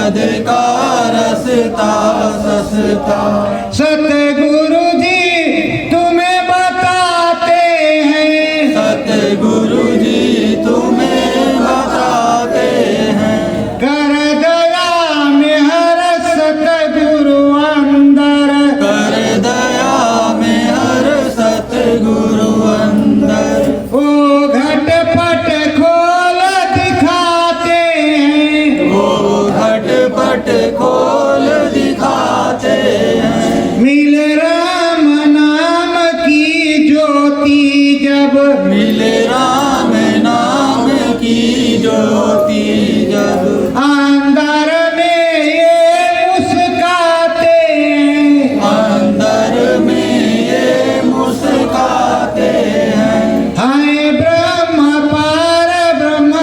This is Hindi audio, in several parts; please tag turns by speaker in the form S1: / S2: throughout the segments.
S1: मद का रसता सस्ता।
S2: सतगुरु जी तुम्हें बताते हैं,
S1: सतगुरु जी तुम्हें बताते हैं,
S2: कर दया में हर सतगुरु अंदर,
S1: कर दया में हर सतगुरु अंदर।
S2: वो घटपट खोल दिखाते हैं,
S1: वो घटपट खोल दिखाते हैं।
S2: मिल राम नाम की ज्योति जब,
S1: मिले राम नाम की ज्योति जब,
S2: अंदर में ये मुस्काते हैं,
S1: अंदर में ये मुस्काते हैं।
S2: हाय ब्रह्म पार ब्रह्म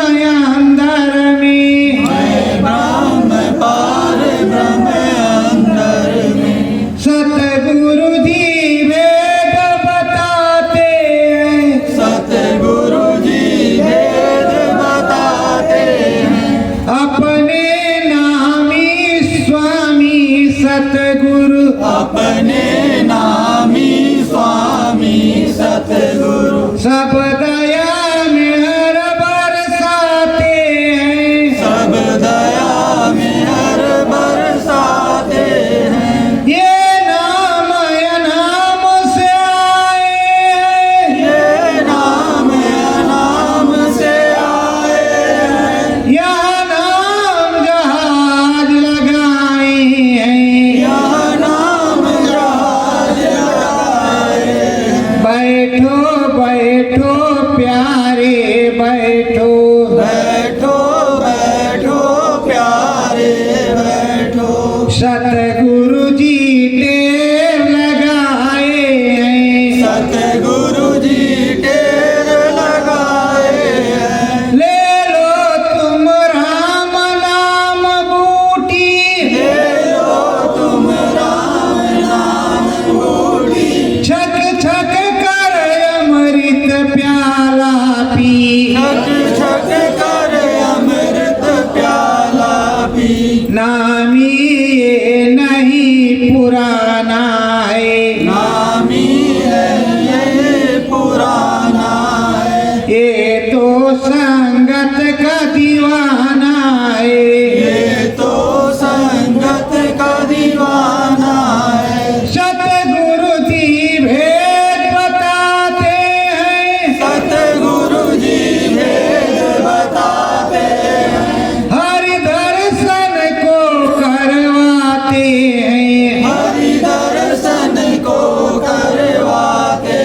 S2: अंदर में,
S1: मैं ब्रह्म पार ब्रह्म अंदर में।
S2: सतगुरु जी वेद बताते हैं,
S1: सतगुरु जी वेद बताते हैं।
S2: अपने नामी स्वामी सतगुरु,
S1: अपने नामी स्वामी सतगुरु,
S2: सब दया में हर बरसाते हैं,
S1: सब दया में हर बरसाते हैं।
S2: ये नाम अनाम से आए हैं,
S1: ये नाम नाम से आए हैं।
S2: यह नाम जहाज लगाए हैं,
S1: यह नाम जहाज लगाए हैं।
S2: बैठो बैठो प्यारे बैठो,
S1: बैठो बैठो प्यारे बैठो।
S2: सतगुरु जी टेर लगाए हैं,
S1: सतगुरु जी टेर लगाए हैं।
S2: ले लो तुम राम नाम बूटी,
S1: ले लो तुम राम नाम बूटी।
S2: छक छक कर अमृत प्याला पी,
S1: छक छक कर अमृत प्याला पी।
S2: नामी ये नहीं पुराना है,
S1: नामी है ये पुराना है।
S2: ये तो संगत का दीवाना है,
S1: ये तो संगत का दीवाना है।
S2: सतगुरु जी भेद बताते हैं,
S1: सतगुरु जी वेद बताते हैं।
S2: हरि दर्शन को करवाते हैं,
S1: हरि दर्शन को करवाते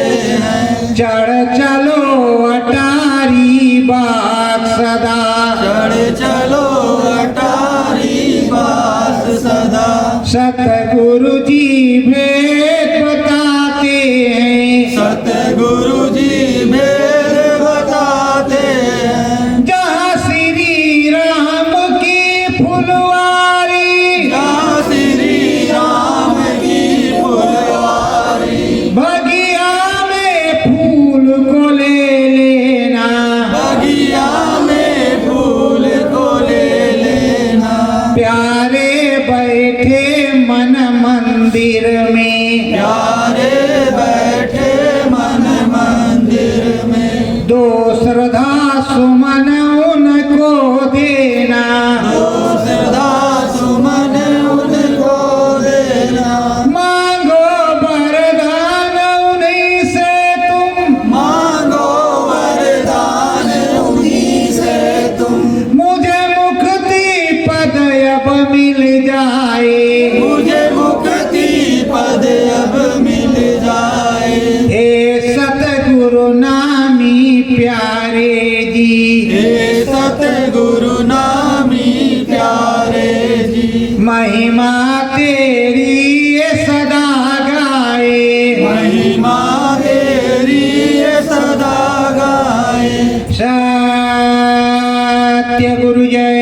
S1: हैं।
S2: चढ़ चलो अटारी बाग सदा,
S1: चढ़ चलो अटारी बास सदा।
S2: सतगुरु जी भेद बताते हैं,
S1: सतगुरु जी वेद बताते हैं।
S2: जहाँ श्री राम की फुलवारी,
S1: जहाँ श्री राम की फुलवारी,
S2: बगिया में फूल को ले लेना,
S1: बगिया में फूल को ले लेना।
S2: प्यारे बैठे मन मंदिर में,
S1: प्यारे बैठे मन मंदिर में।
S2: दो श्रद्धा सुमन उनको देना,
S1: दो श्रद्धा सुमन उनको देना।
S2: मांगो वरदान उन्हीं से तुम,
S1: मांगो वरदान उन्हीं से तुम।
S2: मुझे मुक्ति पद अब मिल जाए,
S1: मुझे मुक्ति पद अब मिल जाए।
S2: हे सतगुरु नामी प्यारे जी,
S1: हे सतगुरु नामी प्यारे जी।
S2: महिमा तेरी ये सदा गाए,
S1: महिमा तेरी ये सदा गाए।
S2: सत्य गुरु जय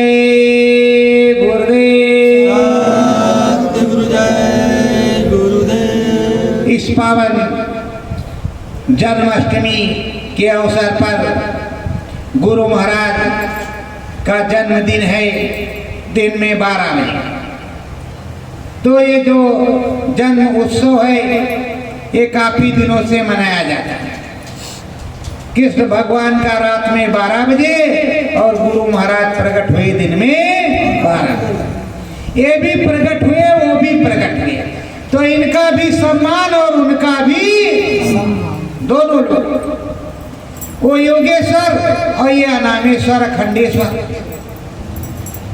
S2: गुरुदेव।
S1: सतगुरु जय गुरुदेव।
S2: इस पावन जन्माष्टमी के अवसर पर गुरु महाराज का जन्मदिन है। दिन में 12 बजे। तो ये जो जन्म उत्सव है ये काफी दिनों से मनाया जाता है। कृष्ण भगवान का रात में 12 बजे और गुरु महाराज प्रकट हुए दिन में 12 बजे। ये भी प्रकट हुए, वो भी प्रकट हुए, तो इनका भी सम्मान और उनका भी दोनों लोग, वो योगेश्वर और ये अनामेश्वर अखंडेश्वर,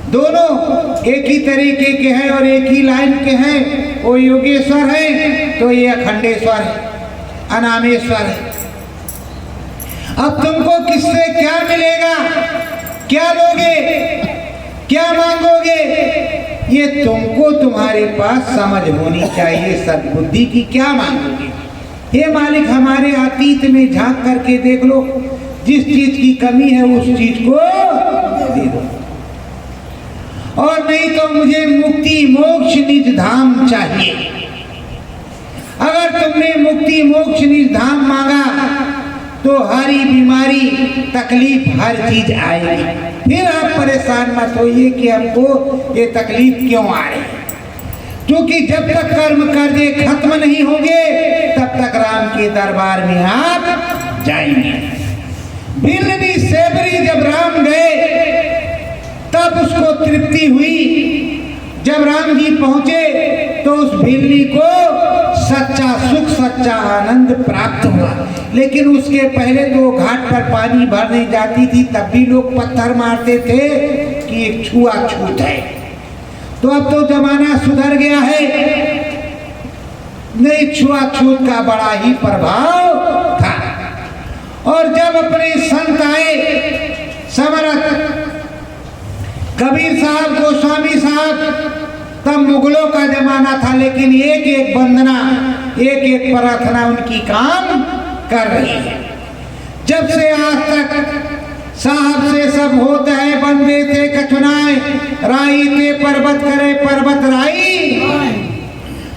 S2: दोनों एक ही तरीके के हैं और एक ही लाइन के हैं। वो योगेश्वर है तो ये अखंडेश्वर है, अनामेश्वर है। अब तुमको किससे क्या मिलेगा, क्या लोगे, क्या मांगोगे, ये तुमको तुम्हारे पास समझ होनी चाहिए सद्बुद्धि की। क्या मांगोगे? हे मालिक हमारे अतीत में झांक करके देख लो, जिस चीज की कमी है उस चीज को दे दो, और नहीं तो मुझे मुक्ति मोक्ष निज धाम चाहिए। अगर तुमने मुक्ति मोक्ष निज धाम मांगा तो हरी बीमारी तकलीफ हर चीज आएगी। फिर आप परेशान मत होइए कि हमको ये तकलीफ क्यों आ रही है, क्योंकि जब तक कर्म कर्जे खत्म नहीं होंगे तब तक राम के दरबार में आप जाएंगे। बिलनी सेबरी जब राम गए तब उसको तृप्ति हुई। जब राम जी पहुंचे तो उस भिल्ली को सच्चा सुख, सच्चा आनंद प्राप्त हुआ। लेकिन उसके पहले तो घाट पर पानी भरने जाती थी तब भी लोग पत्थर मारते थे कि एक छुआछूत है। तो अब तो जमाना सुधर गया है, नहीं छुआछूत का बड़ा ही प्रभाव था। और जब अपने संत आए समर्थ कबीर साहब, गोस्वामी साहब, तब मुगलों का जमाना था, लेकिन एक एक वंदना, एक एक प्रार्थना उनकी काम कर रही है। जब से आज तक साहब से सब होता है, बंदे थे कछुनाए, राई ते पर्वत करे पर्वत राई,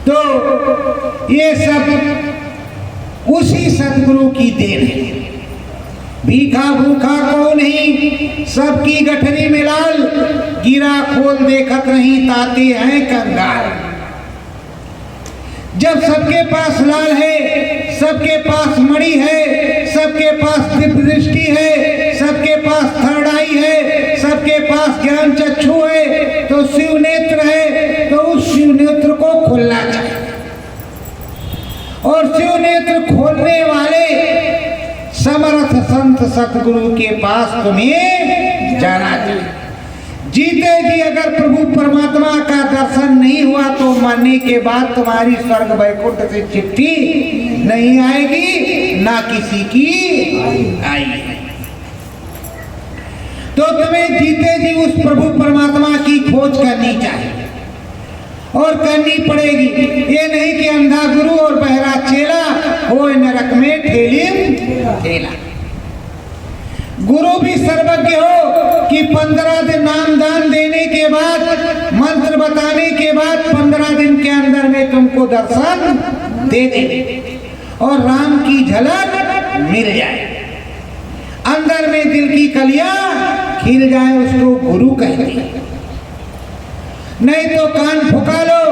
S2: तो ये सब उसी सतगुरु की देन है। भीखा भूखा को नहीं, सबकी गठरी में लाल, गिरा खोल देखत नहीं, ताते हैं कंगाल। जब सबके पास लाल है, सबके पास मणि है, सबके पास दिव्य दृष्टि है, सबके पास थर्ड आई है, सबके पास ज्ञान चक्षु है, तो शिव नेत्र है, तो उस शिव नेत्र को खोलना चाहिए। और शिव नेत्र खोलने वाले समर्थ संत सतगुरु के पास तुम्हें जाना चाहिए। जीते जी अगर प्रभु परमात्मा का दर्शन नहीं हुआ तो मरने के बाद तुम्हारी स्वर्ग वैकुंठ से चिट्ठी नहीं आएगी, ना किसी की आएगी। तो तुम्हें जीते जी उस प्रभु परमात्मा की खोज करनी चाहिए और करनी पड़ेगी। ये नहीं कि अंधा गुरु और बहरा चेला हो नरक में ठेलिम ठेला। गुरु भी सर्वज्ञ हो कि 15 दिन नाम दान देने के बाद, मंत्र बताने के बाद 15 दिन के अंदर में तुमको दर्शन दे दे और राम की झलक मिल जाए, अंदर में दिल की कलियां खिल जाए, उसको गुरु कहते हैं। नहीं तो कान फुका लो,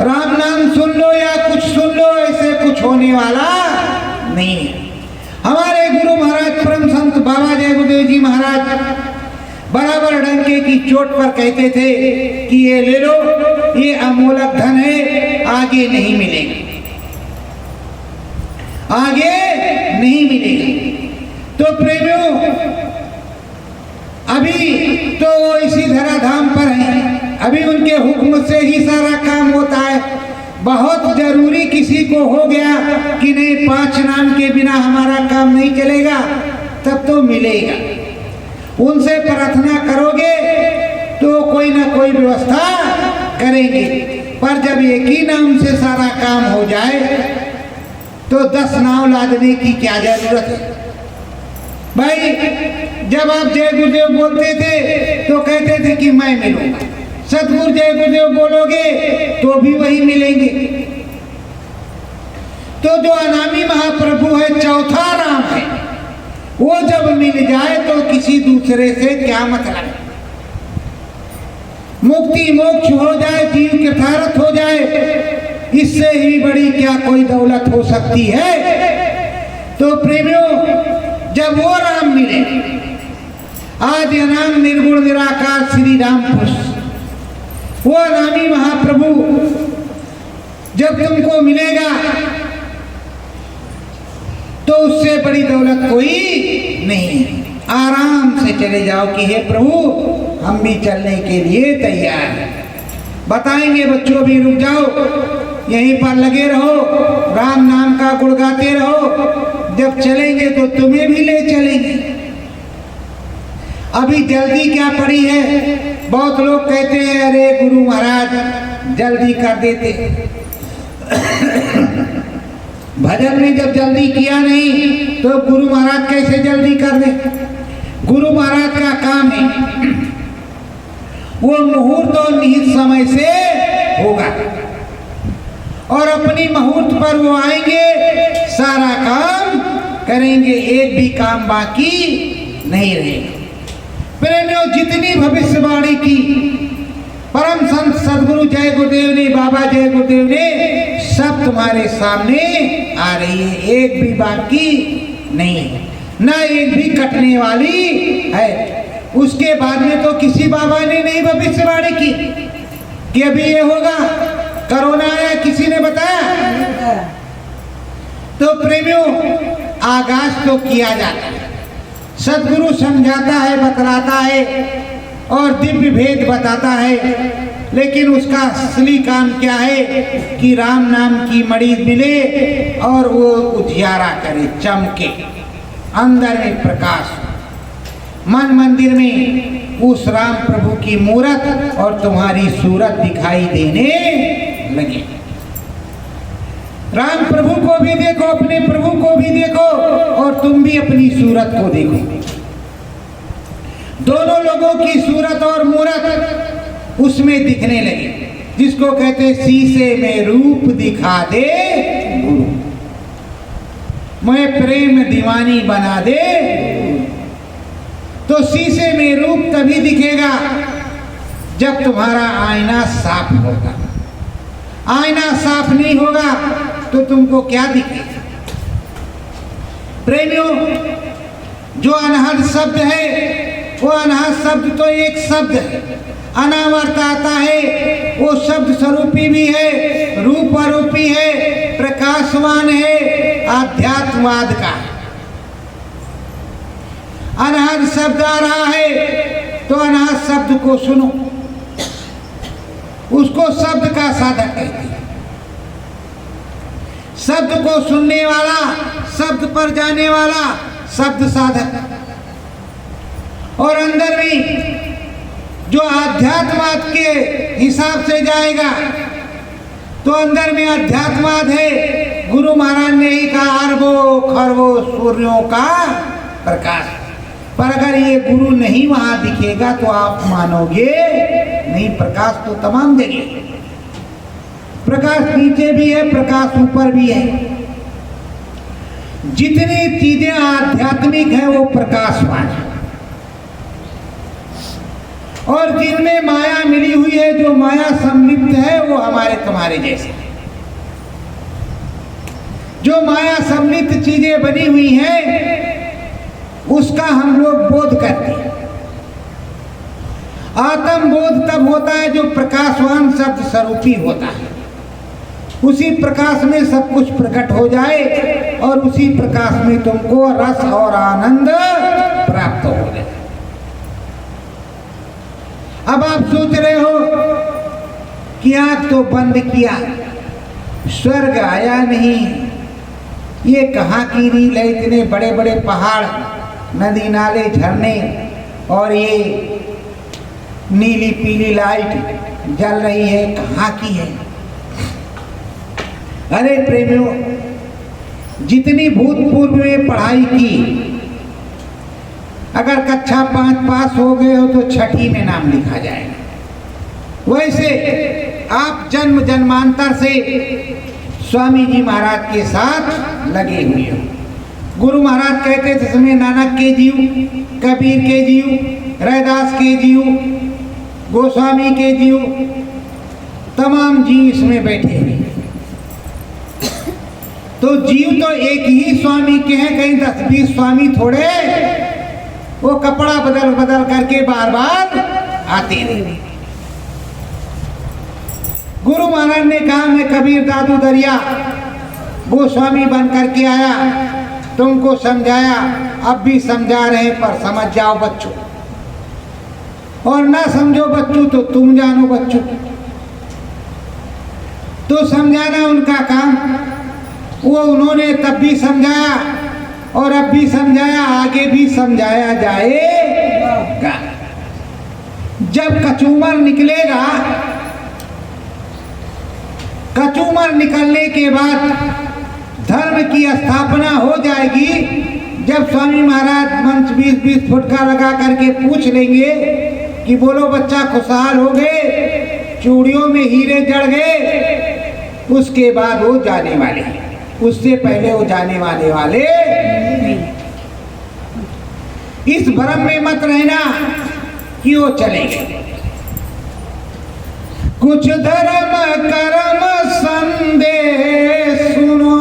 S2: राम नाम सुन लो या कुछ सुन लो, ऐसे कुछ होने वाला नहीं है। हमारे गुरु महाराज परम संत बाबा जय गुरुदेव जी महाराज बराबर डंके की चोट पर कहते थे कि ये ले लो, ये अमूलक धन है, आगे नहीं मिलेगा, आगे नहीं मिलेगा। तो प्रेमियों अभी तो वो इसी धराधाम पर हैं, अभी उनके हुक्म से ही सारा काम होता है। बहुत जरूरी किसी को हो गया कि नहीं 5 नाम के बिना हमारा काम नहीं चलेगा, तब तो मिलेगा। उनसे प्रार्थना करोगे तो कोई ना कोई व्यवस्था करेंगे, पर जब एक ही नाम से सारा काम हो जाए तो 10 नाम लादने की क्या जरूरत है भाई। जब आप जय गुरुदेव बोलते थे तो कहते थे कि मैं मिलूंगा, सतगुरु जय गुरुदेव बोलोगे तो भी वही मिलेंगे। तो जो अनामी महाप्रभु है, चौथा राम है, वो जब मिल जाए तो किसी दूसरे से क्या मतलब। मुक्ति मोक्ष हो जाए, जीव कृतार्थ हो जाए, इससे ही बड़ी क्या कोई दौलत हो सकती है। तो प्रेमियों, जब वो राम मिले, आज नाम निर्गुण निराकार श्री राम पुरुष, वो नामी महाप्रभु जब तुमको मिलेगा तो उससे बड़ी दौलत कोई नहीं है। आराम से चले जाओ कि हे प्रभु, हम भी चलने के लिए तैयार हैं। बताएंगे बच्चों भी, रुक जाओ, यहीं पर लगे रहो, राम नाम का गुण गाते रहो, जब चलेंगे तो तुम्हें भी ले चलेंगे। अभी जल्दी क्या पड़ी है? बहुत लोग कहते हैं अरे गुरु महाराज जल्दी कर देते। भजन में जब जल्दी किया नहीं तो गुरु महाराज कैसे जल्दी कर दे? गुरु महाराज का काम है, वो मुहूर्त और निहित समय से होगा और अपनी मुहूर्त पर वो आएंगे, सारा काम करेंगे, एक भी काम बाकी नहीं रहेगा। प्रेमियों, जितनी भविष्यवाणी की परम संत सदगुरु जय गुरुदेव ने, बाबा जय गुरुदेव ने, सब तुम्हारे सामने आ रही है, एक भी बाकी नहीं है, ना एक भी कटने वाली है। उसके बाद में तो किसी बाबा ने नहीं भविष्यवाणी की कि अभी ये होगा, कोरोना आया, किसी ने बताया? तो प्रेमियों, आगाज तो किया जाता है, सदगुरु समझाता है, बतलाता है और दिव्य भेद बताता है, लेकिन उसका असली काम क्या है कि राम नाम की मणि मिले और वो उजियारा करे, चमके, अंदर में प्रकाश, मन मंदिर में उस राम प्रभु की मूरत और तुम्हारी सूरत दिखाई देने लगे। राम प्रभु को भी देखो, अपने प्रभु को भी देखो और तुम भी अपनी सूरत को देखो। दोनों लोगों की सूरत और मूरत उसमें दिखने लगे, जिसको कहते शीशे में रूप दिखा दे गुरु, मैं प्रेम दीवानी बना दे। तो शीशे में रूप तभी दिखेगा जब तुम्हारा आईना साफ होगा। आईना साफ नहीं होगा तो तुमको क्या दिखेगा? प्रेमियों, जो अनहद शब्द है, वो अनहद शब्द तो एक शब्द है, अनावर्त आता है, वो शब्द स्वरूपी भी है, रूप रूपी है, प्रकाशवान है, आध्यात्मवाद का। अनहद शब्द आ रहा है तो अनहद शब्द को सुनो, उसको शब्द का साधक कहते हैं। शब्द को सुनने वाला, शब्द पर जाने वाला शब्द साधक। और अंदर में जो अध्यात्मवाद के हिसाब से जाएगा तो अंदर में अध्यात्मवाद है। गुरु महाराज ने ही कहा अरबों खरबों सूर्यों का प्रकाश। पर अगर ये गुरु नहीं वहां दिखेगा तो आप मानोगे नहीं, प्रकाश तो तमाम जगह, प्रकाश नीचे भी है, प्रकाश ऊपर भी है। जितनी चीजें आध्यात्मिक है वो प्रकाशवान है, और जिनमें माया मिली हुई है, जो माया सम्मिलित है, वो हमारे तुम्हारे जैसे। जो माया सम्मिलित चीजें बनी हुई हैं उसका हम लोग बोध करते हैं। आत्म बोध तब होता है जो प्रकाशवान शब्द स्वरूपी होता है, उसी प्रकाश में सब कुछ प्रकट हो जाए और उसी प्रकाश में तुमको रस और आनंद प्राप्त हो जाए। अब आप सोच रहे हो कि आंख तो बंद किया, स्वर्ग आया नहीं, ये कहाँ की रील है? इतने बड़े बड़े पहाड़, नदी नाले, झरने और ये नीली पीली लाइट जल रही है, कहाँ की है? अरे प्रेमियों, जितनी भूतपूर्व में पढ़ाई की, अगर कक्षा 5 पास हो गए हो तो 6ठी में नाम लिखा जाएगा। वैसे आप जन्म जन्मांतर से स्वामी जी महाराज के साथ लगे हुए हो। गुरु महाराज कहते थे समय नानक के जीव, कबीर के जीव, रैदास के जीव, गोस्वामी के जीव तमाम जीव इसमें बैठे हैं। तो जीव तो एक ही स्वामी के हैं, कहीं 10-20 स्वामी थोड़े वो कपड़ा बदल बदल करके बार बार आते रहे। गुरु महाराज ने कहा मैं कबीर दादू दरिया गोस्वामी बन करके आया, तुमको समझाया, अब भी समझा रहे पर समझ जाओ बच्चों, और ना समझो बच्चों तो तुम जानो बच्चों। तो समझाना उनका काम, वो उन्होंने तब भी समझाया और अब भी समझाया, आगे भी समझाया जाएगा। जब कचूमर निकलेगा, कचूमर निकलने के बाद धर्म की स्थापना हो जाएगी। जब स्वामी महाराज मंच 20-20 फुट का लगा करके पूछ लेंगे कि बोलो बच्चा खुशहाल हो गए, चूड़ियों में हीरे जड़ गए, उसके बाद वो जाने वाले, उससे पहले वो जाने वाले इस भ्रम में मत रहना कि वो चलेंगे। कुछ धर्म कर्म संदेश सुनो,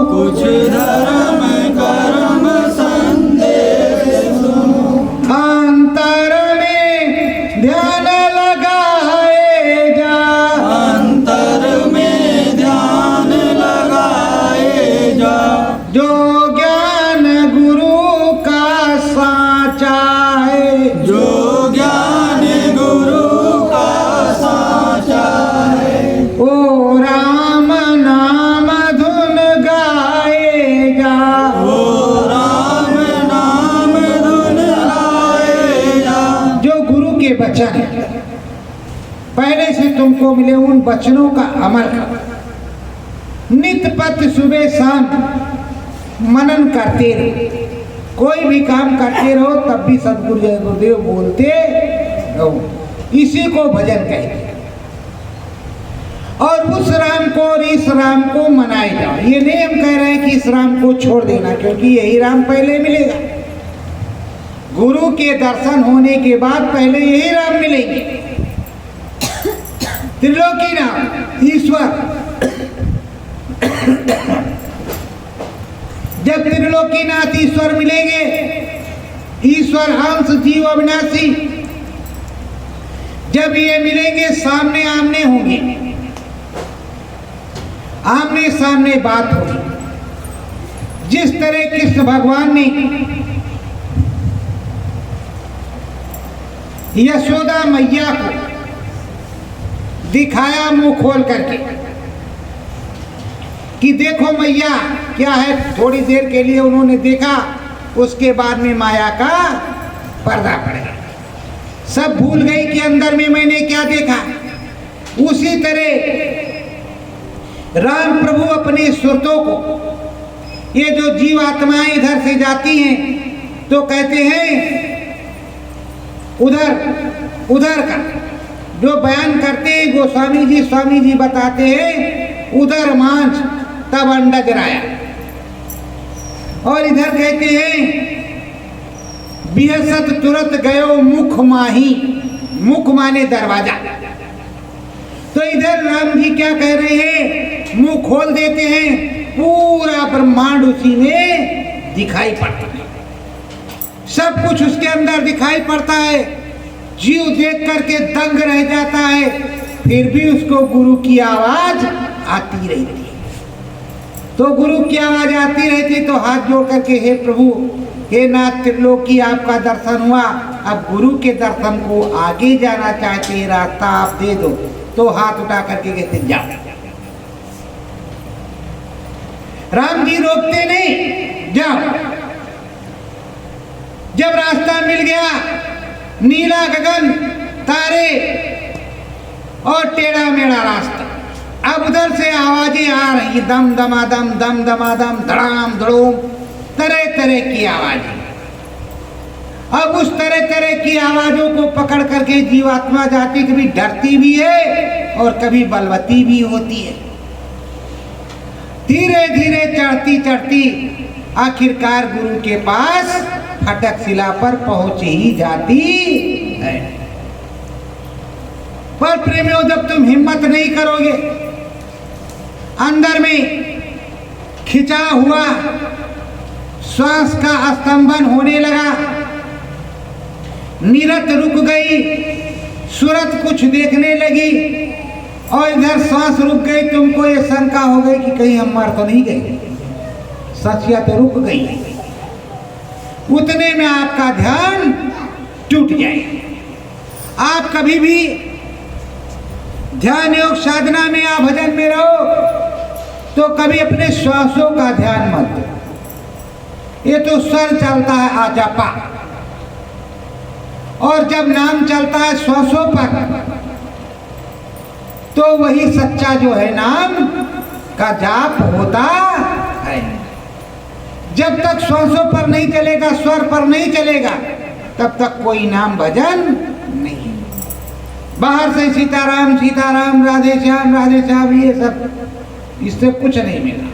S1: कुछ धर्म कर्म संदेश सुनो,
S2: अंतर में ध्यान लगाए जा,
S1: अंतर में ध्यान लगाए जा,
S2: जो ज्ञान गुरु का साचा है,
S1: जो ज्ञान गुरु का साचा है,
S2: ओ राम नाम धुन गाए जा,
S1: ओ राम नाम धुन गाए जा।
S2: जो गुरु के वचन पहले से तुमको मिले उन वचनों का अमल करो, नित पथ सुबह शाम मनन करते रहो, कोई भी काम करते रहो तब भी सदगुरु जय गुरुदेव बोलते रहो, इसी को भजन कहते हैं। और उस राम को और इस राम को मनाए जाओ। ये नहीं हम कह रहे हैं कि इस राम को छोड़ देना, क्योंकि यही राम पहले मिलेगा। गुरु के दर्शन होने के बाद पहले यही राम मिलेंगे, त्रिलोकी नाम ईश्वर। जब त्रिलोकीनाथ ईश्वर मिलेंगे, ईश्वर अंश जीव अविनाशी, जब ये मिलेंगे सामने आमने होंगे, आमने सामने बात होगी। जिस तरह कृष्ण भगवान ने यशोदा मैया को दिखाया मुंह खोल करके कि देखो मैया क्या है, थोड़ी देर के लिए उन्होंने देखा, उसके बाद में माया का पर्दा पड़ गया, सब भूल गई कि अंदर में मैंने क्या देखा। उसी तरह राम प्रभु अपने सुरतों को, ये जो जीव आत्माएं इधर से जाती हैं तो कहते हैं उधर उधर का, जो बयान करते हैं गोस्वामी जी स्वामी जी बताते हैं उधर मांझ तब अंडा जराया, और इधर कहते हैं बिहसत तुरंत गयो मुख माही, मुख माने दरवाजा। तो इधर राम जी क्या कह रहे हैं, मुंह खोल देते हैं, पूरा ब्रह्मांड उसी में दिखाई पड़ता है, सब कुछ उसके अंदर दिखाई पड़ता है। जीव देख करके दंग रह जाता है, फिर भी उसको गुरु की आवाज आती रहती है। तो गुरु की आवाज आती रहती तो हाथ जोड़ करके हे प्रभु, हे नाथ त्रिलोकी, आपका दर्शन हुआ, अब गुरु के दर्शन को आगे जाना चाहते हैं, रास्ता आप दे दो। तो हाथ उठा करके कहते जाओ। राम जी रोकते नहीं, जाओ। जब रास्ता मिल गया, नीला गगन, तारे और टेढ़ा मेढ़ा रास्ता, अब उधर से आवाजें आ रही, दम दमादम, दम दमादम, धड़ाम धड़ूम, तरह तरह की आवाजें। अब उस तरह तरह की आवाजों को पकड़ करके जीवात्मा जाती, कभी डरती भी है और कभी बलवती भी होती है। धीरे धीरे चढ़ती चढ़ती आखिरकार गुरु के पास फटक शिला पर पहुंच ही जाती है। पर प्रेमियों, जब तुम हिम्मत नहीं करोगे, अंदर में खिंचा हुआ श्वास का स्तंभन होने लगा, नीरत रुक गई, सूरत कुछ देखने लगी और इधर सांस रुक गई, तुमको ये शंका हो गई कि कहीं हम मर तो नहीं गए, सचिया तो रुक गई। उतने में आपका ध्यान टूट जाए। आप कभी भी ध्यान योग साधना में या भजन में रहो तो कभी अपने श्वासों का ध्यान मत दो। ये तो स्वर चलता है आजपा, और जब नाम चलता है श्वासों पर तो वही सच्चा जो है नाम का जाप होता है। जब तक श्वासों पर नहीं चलेगा, स्वर पर नहीं चलेगा, तब तक कोई नाम भजन नहीं। बाहर से सीताराम सीताराम, राधे श्याम, ये सब, इससे कुछ नहीं मिला।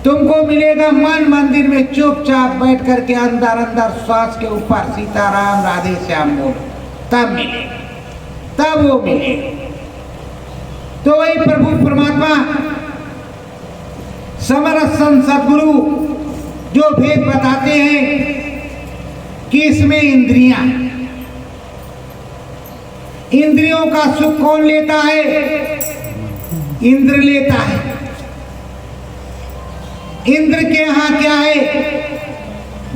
S2: तुमको मिलेगा मन मंदिर में चुपचाप बैठ करके अंदर अंदर श्वास के ऊपर सीताराम राधे श्याम बोलो, तब मिलेगा, तब वो मिलेगा। तो वही प्रभु परमात्मा समरथ संत सद्गुरु जो भेद बताते हैं कि इसमें इंद्रियों का सुख कौन लेता है? इंद्र लेता है। इंद्र के यहां क्या है?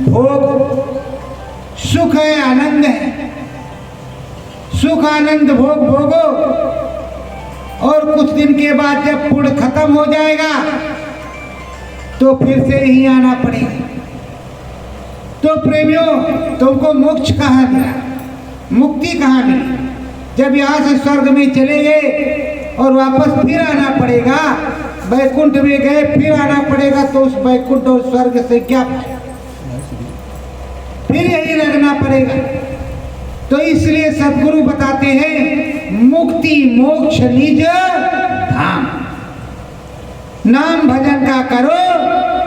S2: भोग, सुख है, आनंद है। सुख आनंद भोग भोगो, और कुछ दिन के बाद जब पुण्य खत्म हो जाएगा तो फिर से ही आना पड़ेगा। तो प्रेमियों, तुमको मोक्ष कहाँ मिला, मुक्ति कहाँ मिली? जब यहाँ से स्वर्ग में चले गए और वापस फिर आना पड़ेगा, वैकुंठ में गए फिर आना पड़ेगा, तो उस वैकुंठ और स्वर्ग से क्या पाए? फिर यही लगना पड़ेगा। तो इसलिए सद्गुरु बताते हैं मुक्ति मोक्ष निज धाम, नाम भजन का करो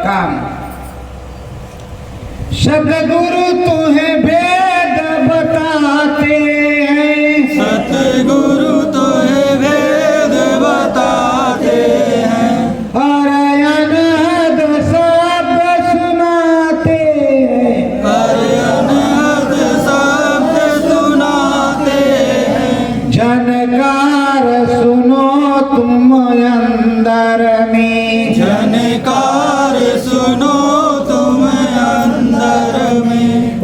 S2: काम। सद्गुरु तुम्हें भेद बताते हैं,
S1: सतगुरु तो है वेद बताते हैं,
S2: और अनहद शब्द सुनाते हैं,
S1: पर अनहद शब्द सुनाते हैं।
S2: झनकार सुनो तुम अंदर में,
S1: झनकार सुनो तुम अंदर में,
S2: ओ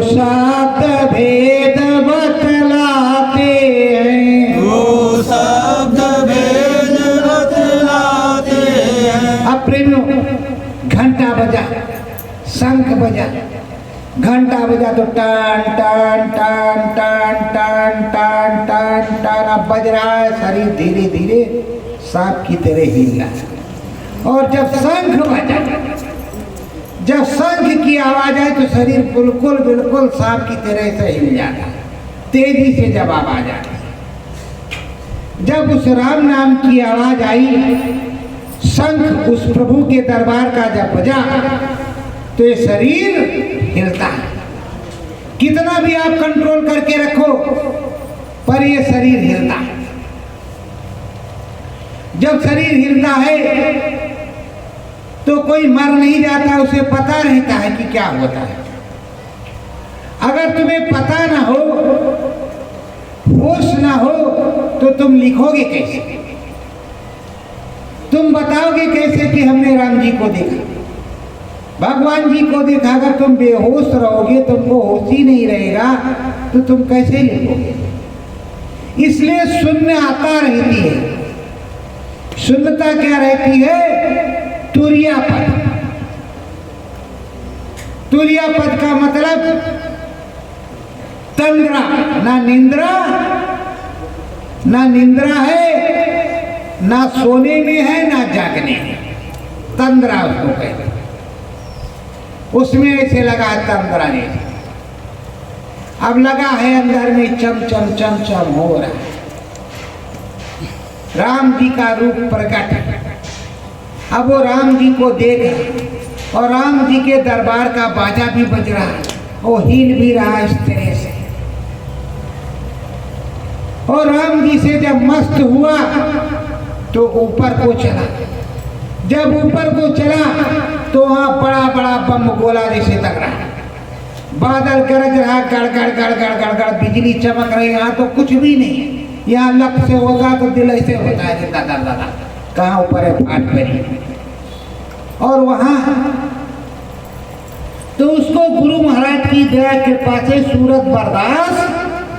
S2: शब्द भेद बतलाते हैं,
S1: वो शब्द भेद बतलाते हैं।
S2: अब प्रेमियों, घंटा बजा, शंख बजा, घंटा बजा तो टान टान टान टान टान टान टान टान अब बज रहा है, शरीर धीरे धीरे सांप की तरह हिल रहा है। और जब शंख बजा, जब शंख की आवाज आए तो शरीर बिल्कुल बिल्कुल सांप की तरह से हिल जाता है, तेजी से जब आवाज आई। जब उस राम नाम की आवाज आई, शंख उस प्रभु के दरबार का जब बजा, तो ये शरीर हिलता है। कितना भी आप कंट्रोल करके रखो, पर ये शरीर हिलता है। जब शरीर हिलता है तो कोई मर नहीं जाता, उसे पता रहता है कि क्या होता है। अगर तुम्हें पता ना हो, होश ना हो, तो तुम लिखोगे कैसे? तुम बताओगे कैसे कि हमने राम जी को देखा, भगवान जी को देखा? अगर तुम बेहोश रहोगे, तुमको होश ही नहीं रहेगा, तो तुम कैसे लिखोगे? इसलिए शून्य आता रहती है। शून्यता क्या रहती है? तुरिया पद। तुरिया पद का मतलब तंद्रा, ना निंद्रा है, ना सोने में है, ना जागने में। तंद्रा उसको कहते हैं। उसमें ऐसे लगा है तंद्रा ने, अब लगा है अंदर में चम चम चम चम हो रहा है। राम जी का रूप प्रकट है। अब वो राम जी को देख, और राम जी के दरबार का बाजा भी बज रहा है, वो हिल भी रहा है इस तरह से। और राम जी से जब मस्त हुआ तो ऊपर को चला। जब ऊपर को चला तो वहां बड़ा बड़ा बम गोला जैसे तक रहा, बादल गरज रहा, गड़ गड़ गड़ गड़ गड़ गड़, बिजली चमक रही। यहाँ तो कुछ भी नहीं है, यहाँ लप से होगा तो दिल ऐसे होता है दादा दादा कहाँ ऊपर है फाट पड़ी। और वहां तो उसको गुरु महाराज की दया कृपा से सूरत बर्दाश्त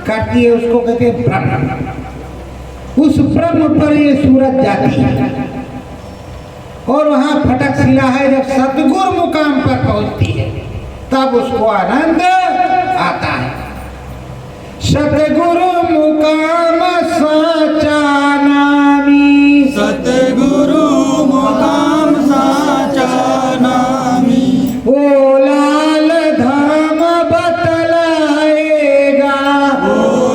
S2: करती है, उसको कहते हैं ब्रह्म। उस ब्रह्म पर ये सूरत जाती है और वहां फटक शिला है। जब सतगुरु मुकाम पर पहुंचती है तब उसको आनंद आता है। सतगुरु मुकाम साचा नामी,
S1: सतगुरु मुकाम साचा नामी,
S2: ओ लाल धाम बतलाएगा,
S1: ओ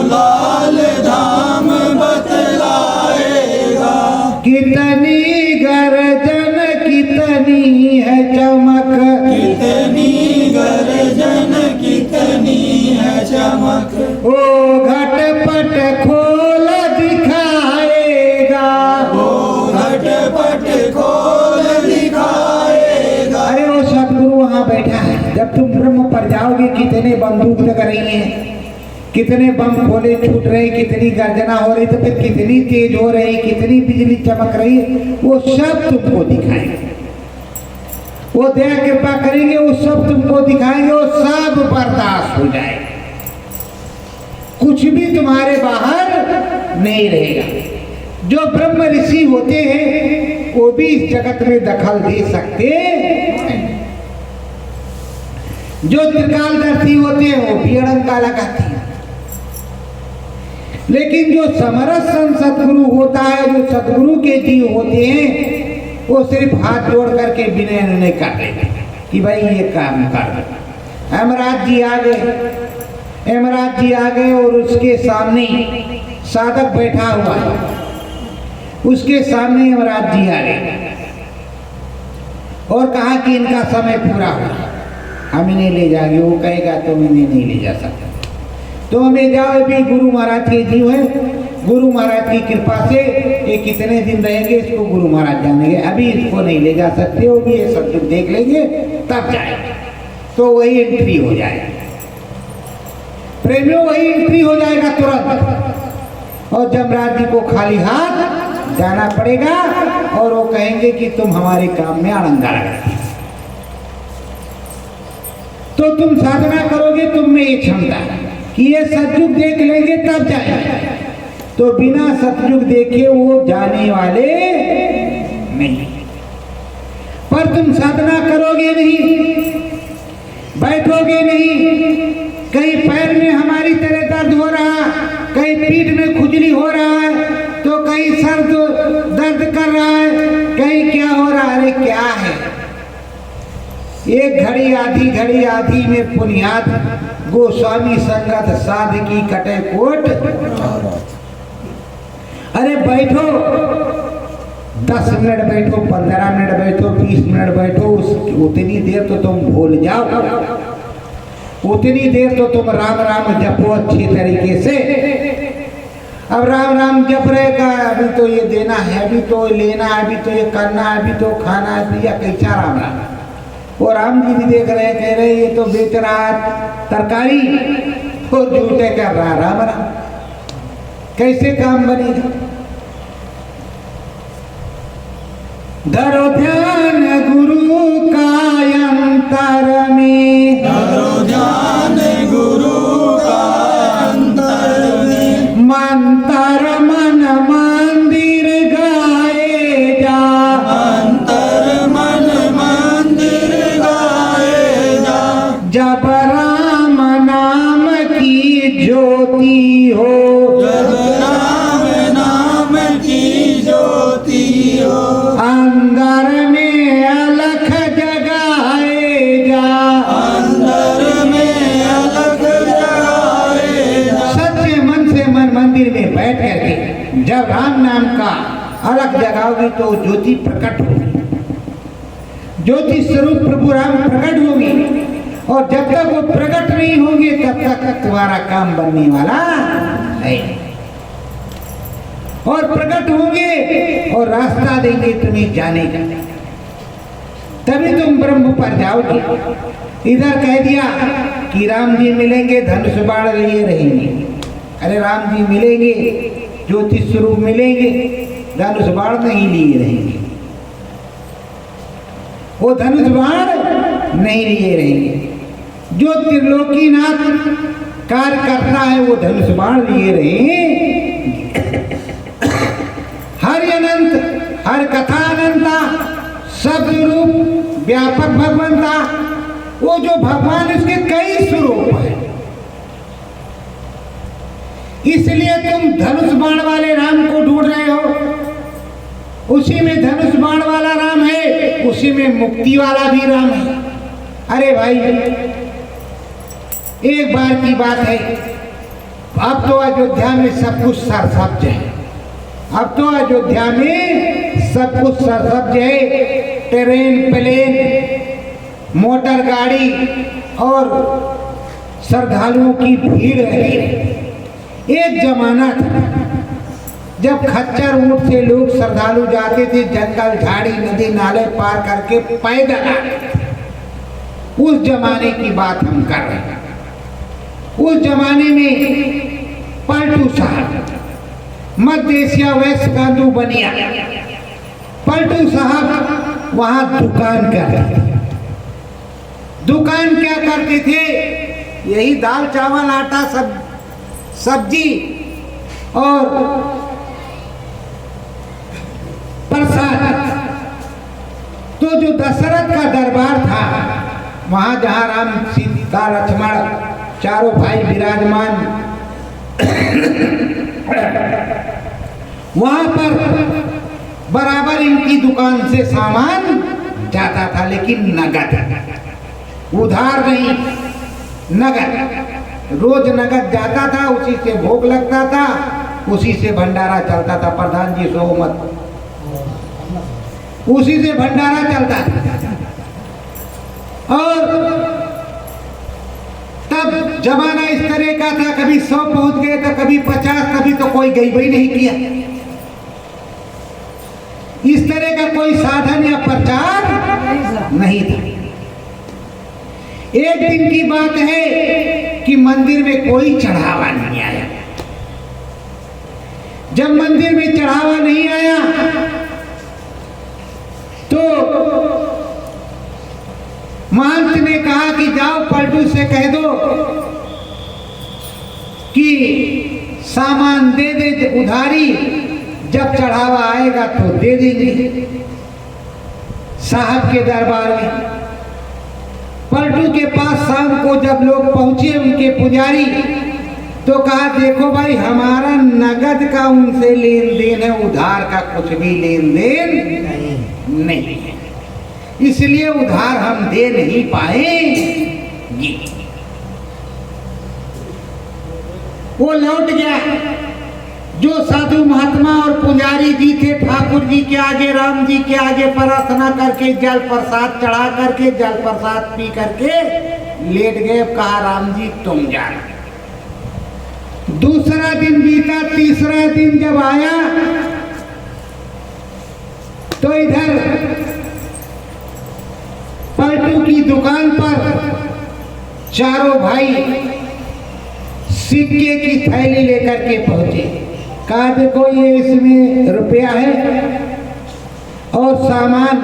S1: लाल धाम बतलाएगा।
S2: कितनी गर्जन कितनी है चमक,
S1: कितनी गर्जन कितनी है चमक,
S2: ओ घटपट खोल दिखाएगा,
S1: ओ घटपट खोल दिखाएगा।
S2: अरे वो सतगुरु वहां बैठा है। जब तुम ब्रह्म पर जाओगे कितने बंदूक लग रही हैं, कितने बम खोले छूट रहे, कितनी गर्जना हो रही, तो फिर कितनी तेज हो रही, कितनी बिजली चमक रही है, वो सब तुमको दिखाएंगे। वो दया कृपा करेंगे, वो सब तुमको दिखाएंगे, वो सब बर्दाश्त हो जाएगा, कुछ भी तुम्हारे बाहर नहीं रहेगा। जो ब्रह्म ऋषि होते हैं वो भी इस जगत में दखल दे सकते हैं। जो त्रिकालदर्शी होते हैं वो भी अड़ंगा लगाते हैं। लेकिन जो समरस संत सतगुरु होता है, जो सतगुरु के जीव होते हैं, वो सिर्फ हाथ जोड़ करके विनय नहीं कर देते कि भाई ये काम कर। हेमराज जी आ गए, हेमराज जी आ गए और उसके सामने साधक बैठा हुआ है, उसके सामने हेमराज जी आ गए और कहा कि इनका समय पूरा हुआ, हम इन्हें ले जाएंगे। वो कहेगा तुम इन्हें नहीं ले जा सकते, तो हमें जाओ, भी गुरु महाराज के जीव है, गुरु महाराज की कृपा से ये कितने दिन रहेंगे इसको गुरु महाराज जानेंगे, अभी इसको नहीं ले जा सकते, वो भी ये सब कुछ देख लेंगे तब जाएंगे। तो वही एंट्री हो जाएगा, प्रेमियों वही एंट्री हो जाएगा तुरंत। और जमराज जी को खाली हाथ जाना पड़ेगा और वो कहेंगे कि तुम हमारे काम में अड़ंगा लगा, तो तुम साधना करोगे, तुम में ये क्षमता है कि ये सतयुग देख लेंगे तब जाएंगे। तो बिना सतयुग देखे वो जाने वाले नहीं। पर तुम साधना करोगे नहीं, बैठोगे नहीं, कहीं पैर में हमारी तरह दर्द हो रहा, कहीं पीठ में खुजली हो रहा है, तो कहीं सर दर्द कर रहा है, कहीं क्या हो रहा है, अरे क्या है। एक घड़ी आधी में पुनियाद गोस्वामी संगत साध की कटे कोट। अरे बैठो, 10 मिनट बैठो, 15 मिनट बैठो, 20 मिनट बैठो, उतनी देर तो तुम भूल जाओ, उतनी देर तो तुम राम राम जपो अच्छी तरीके से। अब राम राम जप रहेगा, अभी तो ये देना है, अभी तो लेना है, अभी तो ये करना है, अभी तो खाना है, या कैसा राम राम। वो राम जी भी देख रहे, कह रहे ये तो बेच रहा तरकारी और झूठे कर रहा राम राम, कैसे काम बनेगा। धरो ध्यान गुरु का अंतर में,
S1: धरो ध्यान गुरु का अंतर में,
S2: मंतर मन मंदिर गाए जा,
S1: अंतर मन मंदिर गाए जा।
S2: जब राम नाम की ज्योति हो,
S1: जब राम नाम की ज्योति हो,
S2: अंदर में अलख जगाए जा,
S1: अंदर में अलग जगाए जा।
S2: सच्चे मन से मन मंदिर में बैठ करके जब राम नाम का अलख जगाओगे तो ज्योति प्रकट होगी, ज्योति स्वरूप प्रभु राम प्रकट होगी। और जब तक वो प्रकट नहीं होंगे तब तक तुम्हारा काम बनने वाला है। और प्रकट होंगे और रास्ता देंगे तुम्हें जाने का, तभी तुम ब्रह्म पर जाओगे। इधर कह दिया कि राम जी मिलेंगे, धनुष बाण लिए रहेंगे। अरे राम जी मिलेंगे, ज्योतिष स्वरूप मिलेंगे, धनुष बाण नहीं लिए रहेंगे, वो धनुष बाण नहीं लिए रहेंगे। जो त्रिलोकीनाथ कार्य करता है वो धनुष बाण लिए रहेंगे। हरि अनंत, हर कथा अनंता, शब्द रूप व्यापक भगवंता, वो जो भगवान उसके कई स्वरूप है। इसलिए तुम धनुष बाण वाले राम को ढूंढ रहे हो, उसी में धनुष बाण वाला राम है, उसी में मुक्ति वाला भी राम है। अरे भाई, एक बार की बात है, अब तो अयोध्या में सब कुछ सरसब्ज है। अब तो अयोध्या में सब कुछ सरसब्ज है। ट्रेन, प्लेन, मोटर गाड़ी और श्रद्धालुओं की भीड़ रही। एक जमाना था जब खच्चर ऊंट से लोग श्रद्धालु जाते थे, जंगल, झाड़ी, नदी, नाले पार करके पैदल आते थे। उस जमाने की बात हम कर रहे हैं। उस जमाने में पलटू साहब, मध्य एशिया वेस्ट गांधू बनिया, पलटू साहब वहां दुकान करते थे। दुकान क्या करते थे? यही दाल, चावल, आटा, सब्जी और प्रसाद। तो जो दशरथ का दरबार था, वहां जहां राम, सीता, लक्ष्मण चारों भाई विराजमान, वहां पर बराबर इनकी दुकान से सामान जाता था, लेकिन नगद, उधार नहीं, नगद। रोज नगद जाता था, उसी से भोग लगता था, उसी से भंडारा चलता था। प्रधान जी सो मत, उसी से भंडारा चलता था। और तब जमाना इस तरह का था, कभी 100 पहुंच गए तो कभी 50, कभी तो कोई गई नहीं किया। इस तरह का कोई साधन या प्रचार नहीं था। एक दिन की बात है कि मंदिर में कोई चढ़ावा नहीं आया। जब मंदिर में चढ़ावा नहीं आया तो महंत ने कहा कि जाओ पलटू से कह दो कि सामान दे दे उधारी, जब चढ़ावा आएगा तो दे देंगे। साहब के दरबार में पलटू के पास शाम को जब लोग पहुंचे, उनके पुजारी, तो कहा देखो भाई, हमारा नगद का उनसे लेन देन है, उधार का कुछ भी लेन देन नहीं है, इसलिए उधार हम दे नहीं पाएंगे। वो लौट गया। जो साधु महात्मा और पुजारी जी थे, ठाकुर जी के आगे, राम जी के आगे प्रार्थना करके, जल प्रसाद चढ़ा करके, जल प्रसाद पी करके लेट गए। कहा राम जी तुम जाना। दूसरा दिन बीता, तीसरा दिन जब आया तो इधर पलटू की दुकान पर चारों भाई सिक्के की थैली लेकर के पहुंचे। कहा देखो ये इसमें रुपया है और सामान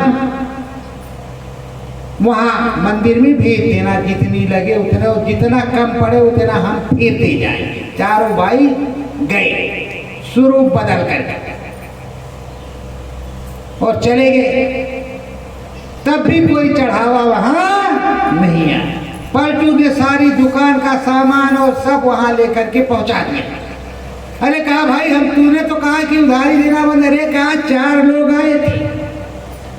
S2: वहां मंदिर में भेज देना, जितनी लगे उतना, और जितना कम पड़े उतना हम फिर दे जाएंगे। चारों भाई गए स्वरूप बदल कर और चले गए। तब भी कोई चढ़ावा वहां नहीं आया। पलटू ने सारी दुकान का सामान और सब वहां लेकर के पहुंचा दिया। अरे कहा भाई, हम तूने तो कहा कि उधारी देना बंद। अरे कहा 4 लोग आए थे,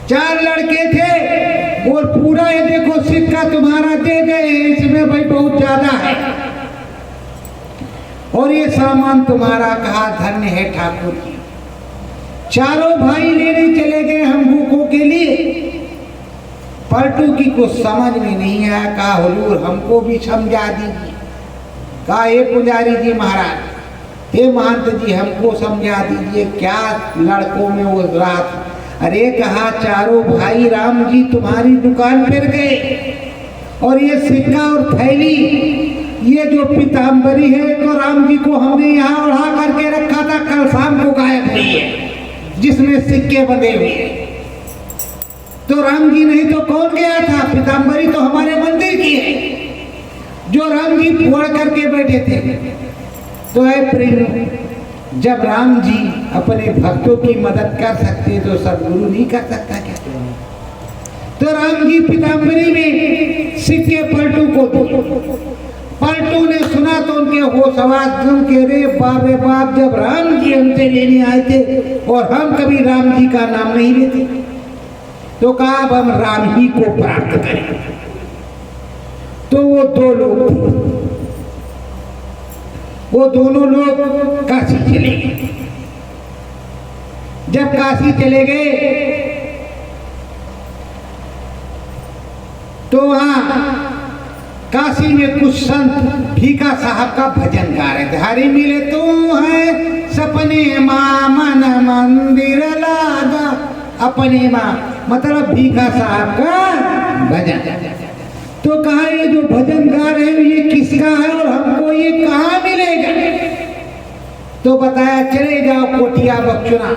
S2: 4 लड़के थे और पूरा ये देखो सिक्का तुम्हारा दे गए, इसमें भाई बहुत ज्यादा है और ये सामान तुम्हारा। कहा धन्य है ठाकुर जी। चारों भाई लेने चले गए हम भूखों के लिए। पलटू की कुछ समझ में नहीं आया। कहा हुजूर हमको भी समझा दीजिए। कहा ये पुजारी जी महाराज, हे महंत जी हमको समझा दीजिए क्या लड़कों में वो रात। अरे कहा चारों भाई राम जी तुम्हारी दुकान पर गए और ये सिक्का और थैली, ये जो पीताम्बरी है तो राम जी को हमने यहाँ ओढ़ा करके रखा था, कल शाम को गायब हुई है जिसमें सिक्के बंधे हुए हैं। तो राम जी नहीं तो कौन गया था? पीताम्बरी तो हमारे मंदिर की है जो राम जी फोड़ करके बैठे थे। तो है प्रेम, जब राम जी अपने भक्तों की मदद कर सकते तो सदगुरु नहीं कर सकता क्या? तो राम जी पीताम्बरी में सिक्के पलटू को दो। पलटू ने सुना तो उनके होश आवाज के रे बाप, जब राम जी हमसे लेने आए थे और हम कभी राम जी का नाम नहीं लेते, तो कहा अब हम राम ही को प्राप्त करें। तो वो दो लोग थे, वो दोनों लोग काशी चले गए। जब काशी चले गए तो वहां काशी में कुछ संत भीखा साहब का भजन गा रहे थे। हरि मिले तू है सपने मां मन मंदिर लागा, अपने मां मतलब भीखा साहब का भजन। तो कहा ये जो भजन गा रहे हो ये किसका है और हमको ये कहाँ मिलेगा? तो बताया चले जाओ कोटिया बक्चुना,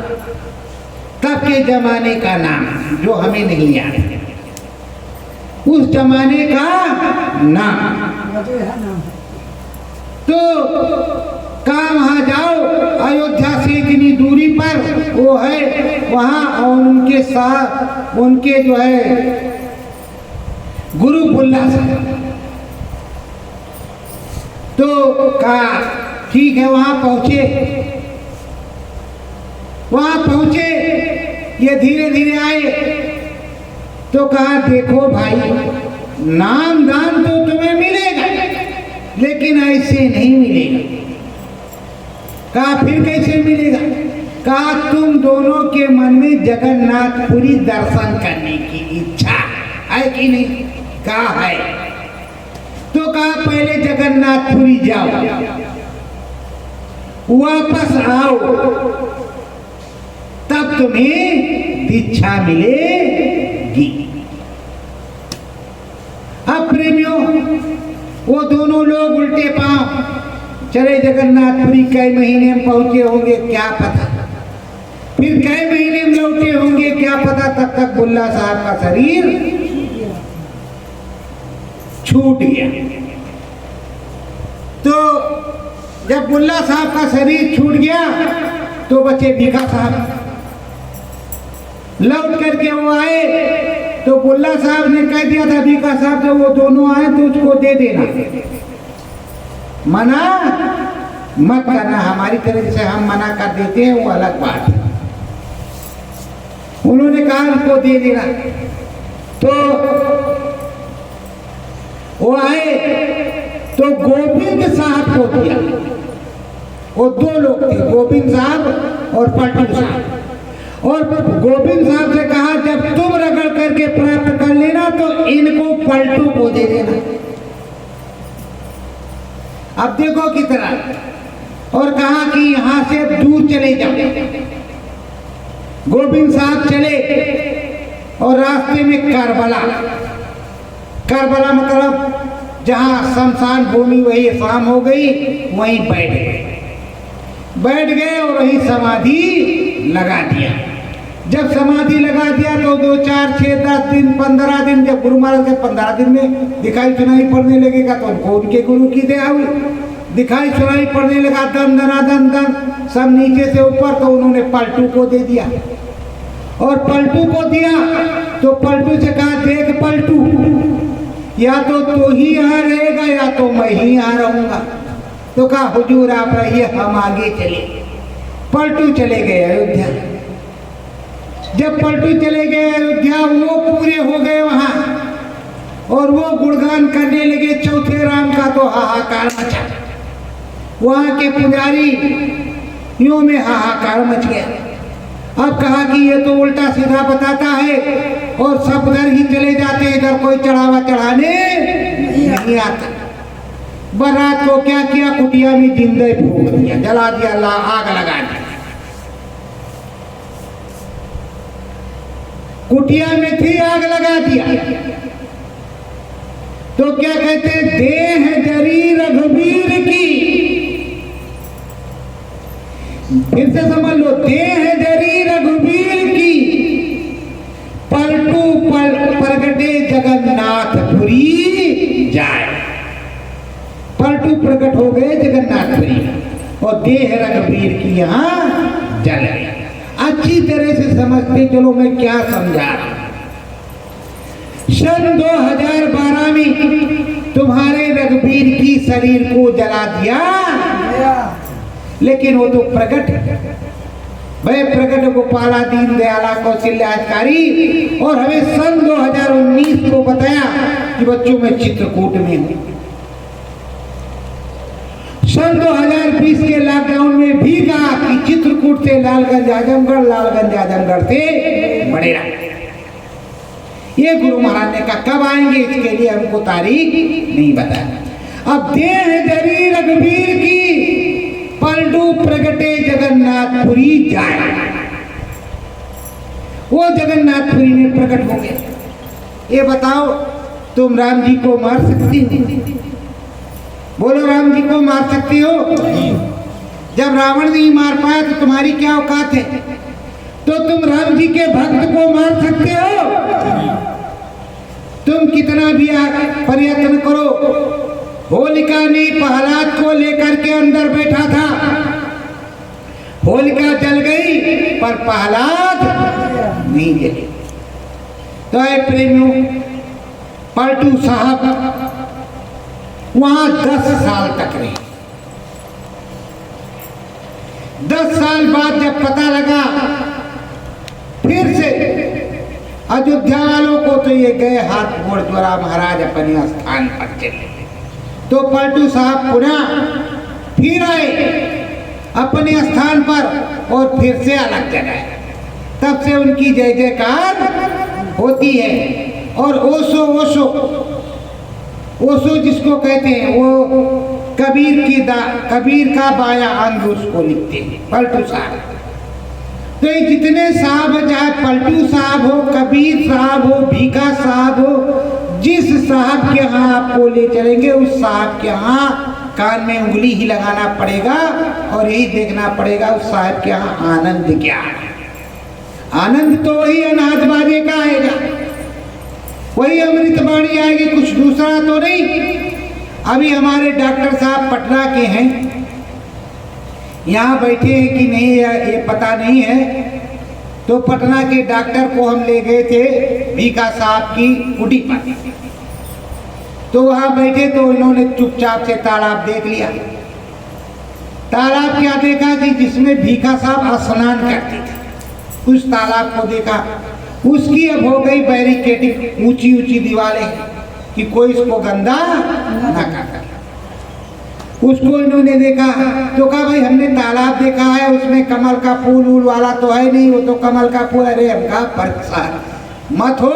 S2: तब के जमाने का नाम जो हमें नहीं याद, उस जमाने का नाम। तो कहा वहां जाओ, अयोध्या से इतनी दूरी पर वो है वहां, और उनके साथ उनके जो है गुरु बुल्ला साहब। तो कहा ठीक है, वहां पहुंचे, ये धीरे धीरे आए। तो कहा देखो भाई, नाम दान तो तुम्हें मिलेगा लेकिन ऐसे नहीं मिलेगा। कहा फिर कैसे मिलेगा? कहा तुम दोनों के मन में जगन्नाथपुरी दर्शन करने की इच्छा है कि नहीं? कहा है। तो कहा पहले जगन्नाथपुरी जाओ, वापस आओ, तब तुम्हें दीक्षा मिलेगी। अब प्रेमियों, वो दोनों लोग उल्टे पांव चले जगन्नाथपुरी। कई महीने में पहुंचे होंगे क्या पता, फिर कई महीने में लौटे होंगे क्या पता। तब तक बुल्ला साहब का शरीर छूट गया। तो जब बुल्ला साहब का शरीर छूट गया तो बचे भीखा साहब। लौट करके वो आए तो बुल्ला साहब ने कह दिया था भीखा साहब जब वो दोनों आए तो उसको दे देना, मना मत करना। हमारी तरफ से हम मना कर देते हैं वो अलग बात है। उन्होंने कहा उनको दे देना। तो वो आए तो गोविंद साहब को दिया। वो दो लोग थे, गोविंद साहब और पलटू साहब। और गोविंद साहब से कहा जब तुम रगड़ करके प्राप्त कर लेना तो इनको पलटू को दे देना। अब देखो कितना, और कहा कि यहां से दूर चले जाओ। गोविंद साहब चले और रास्ते में करबला मतलब जहां शमशान भूमि, वही शाम हो गई, वहीं बैठ गए और वही समाधि लगा दिया। जब समाधि लगा दिया तो 2, 4, 6, 10 दिन 15 दिन, जब गुरु महाराज के 15 दिन में दिखाई सुनाई पड़ने लगेगा तो उनको उनके गुरु की दया हुई। दिखाई सुनाई पड़ने लगा दन सब नीचे से ऊपर, तो उन्होंने पलटू को दे दिया। और पलटू को दिया तो पलटू से कहा देख पलटू, या तो तू ही यहाँ रहेगा या तो मैं ही यहाँ रहूंगा। तो कहा हुजूर आप रहिए, हम आगे चले। पलटू चले गए अयोध्या। जब पलटू चले गए अयोध्या, वो पूरे हो गए वहां और वो गुणगान करने लगे चौथे राम का। तो हाहाकार मचा, वहां के पुजारी यूं में हाहाकार मच गया। अब कहा कि ये तो उल्टा सीधा बताता है और सब उधर ही चले जाते, इधर कोई चढ़ावा चढ़ाने नहीं आता। बारात को क्या किया, कुटिया में जिंदे फूंक दिया, जला दिया, आग लगा दी। कुटिया में थी, आग लगा दिया। तो क्या कहते हैं, देह जरी रघुवीर की, फिर से समझ लो, देह जरी रघुवीर की, पलटू प्रगटे जगन्नाथपुरी जाए। पलटू प्रकट हो गए जगन्नाथपुरी और देह रघुवीर की यहां जल गई। अच्छी तरह से समझते चलो मैं क्या समझा रहा हूं। सन 2012 में तुम्हारे रघुवीर की शरीर को जला दिया, लेकिन वो तो प्रकट वह प्रकट गोपाला दीन दयाला कौशल्या अधिकारी, और हमें सन 2019 को बताया कि बच्चों में चित्रकूट में हूं। सन 2020 के लॉकडाउन में भी कहा कि चित्रकूट से लालगंज आजमगढ़, लालगंज आजमगढ़ से बड़ेरा। ये गुरु महाराज ने कहा कब आएंगे, इसके लिए हमको तारीख नहीं बताया। अब देह जरी रघुवीर की, पलटू प्रगटे जगन्नाथपुरी जाए। वो जगन्नाथपुरी में प्रकट हो गए। ये बताओ, तुम राम जी को मार सकती हो? बोलो, राम जी को मार सकती हो? जब रावण नहीं मार पाया तो तुम्हारी क्या औकात है? तो तुम राम जी के भक्त को मार सकते हो? तुम कितना भी प्रयत्न करो, होलिका ने प्रहलाद को लेकर के अंदर बैठा था, होलिका जल गई पर प्रहलाद नहीं जले। तो ऐ प्रेमियों, पलटू साहब वहां 10 साल तक रहे। 10 साल बाद जब पता लगा, फिर से अयोध्या वालों को तो ये गए हाथ मोड़ द्वारा महाराज अपने स्थान पर चले। तो पलटू साहब पुनः फिर आए अपने स्थान पर और फिर से अलग जगह। तब से उनकी जय जयकार होती है। और ओशो ओशो ओशो जिसको कहते हैं, वो कबीर का बाया अंग उसको लिखते हैं, पलटू साहब। तो ये जितने साहब, चाहे पलटू साहब हो, कबीर साहब हो, भीखा साहब हो, जिस साहब के यहाँ आपको ले चलेंगे उस साहब के यहाँ कान में उंगली ही लगाना पड़ेगा और यही देखना पड़ेगा उस साहब के यहाँ आनंद क्या है। आनंद तो वही अनाज बाजे का आएगा, वही अमृतवाणी आएगी, कुछ दूसरा तो नहीं। अभी हमारे डॉक्टर साहब पटना के हैं, यहाँ बैठे हैं कि नहीं ये पता नहीं है। तो पटना के डॉक्टर को हम ले गए थे भीखा साहब की कुटी पर। तो वहाँ बैठे तो इन्होंने चुपचाप से तालाब देख लिया। तालाब क्या देखा कि जिसमें भीखा साहब स्नान करते थे, उस तालाब को देखा। उसकी अब हो गई बैरिकेडिंग, ऊंची ऊंची दीवारें कि कोई इसको गंदा ना कर। उसको इन्होंने देखा तो कहा भाई हमने तालाब देखा है, उसमें कमल का फूल वूल वाला तो है नहीं, वो तो कमल का फूल। अरे हमका परेशान मत हो,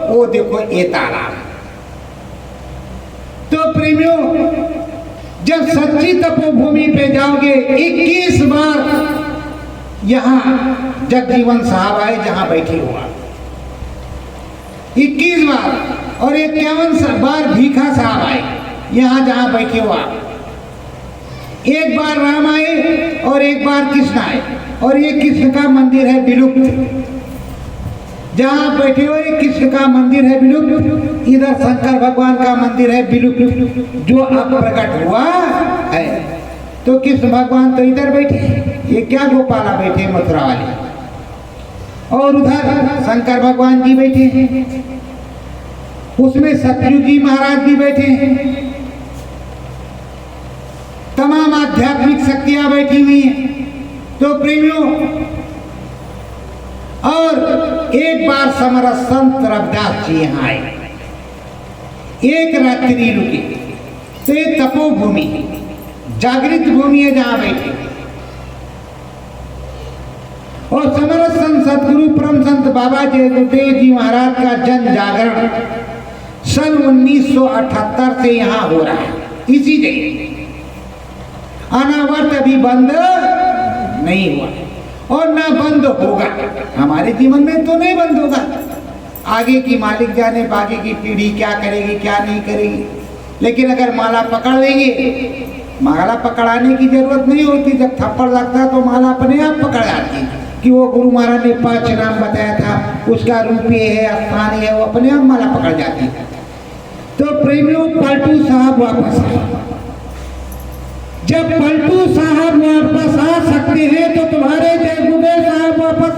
S2: वो देखो ये तालाब। तो प्रेमियों, जब सच्ची तपोभूमि पे जाओगे, 21 बार यहाँ जगजीवन साहब आए जहाँ बैठे हुआ, 21 बार, और 51 बार भीखा साहब आए यहाँ जहाँ बैठे हुआ। एक बार राम आए और एक बार कृष्ण आए, और ये कृष्ण का मंदिर है विलुप्त, जहाँ बैठे हुए कृष्ण का मंदिर है विलुप्त, इधर शंकर भगवान का मंदिर है विलुप्त, जो अब प्रकट हुआ है। तो कृष्ण भगवान तो इधर बैठे, ये क्या गोपाला बैठे मथुरा वाले, और उधर शंकर भगवान जी बैठे हैं, उसमें सतयुग जी महाराज भी बैठे हैं, तमाम आध्यात्मिक शक्तियां बैठी हुई हैं। तो प्रेमियों, और एक बार समरस संत रविदास जी यहाँ आए, एक रात्रि रुके। तो ये तपोभूमि, जागृत भूमि है जहाँ बैठे। और समरस संत सदगुरु परम संत बाबा जयदेव जी महाराज का जन जागरण सन 1978 से यहाँ हो रहा है। इसी जगह। अनावर्त अभी बंद नहीं हुआ और ना बंद होगा। हमारे जीवन में तो नहीं बंद होगा, आगे की मालिक जाने, आगे की पीढ़ी क्या करेगी क्या नहीं करेगी। लेकिन अगर माला पकड़ लेंगे, माला पकड़ाने की जरूरत नहीं होती, जब थप्पड़ लगता है तो माला अपने आप पकड़ जाती है कि वो गुरु महाराज ने 5 नाम बताया था, उसका रूप ये है, स्थान है, वो अपने आप माला पकड़ जाती है। तो प्रेमियों, पलटू साहब वापस आए। जब पलटू साहब वापस आ सकते हैं तो तुम्हारे जय गुरुदेव साहब वापस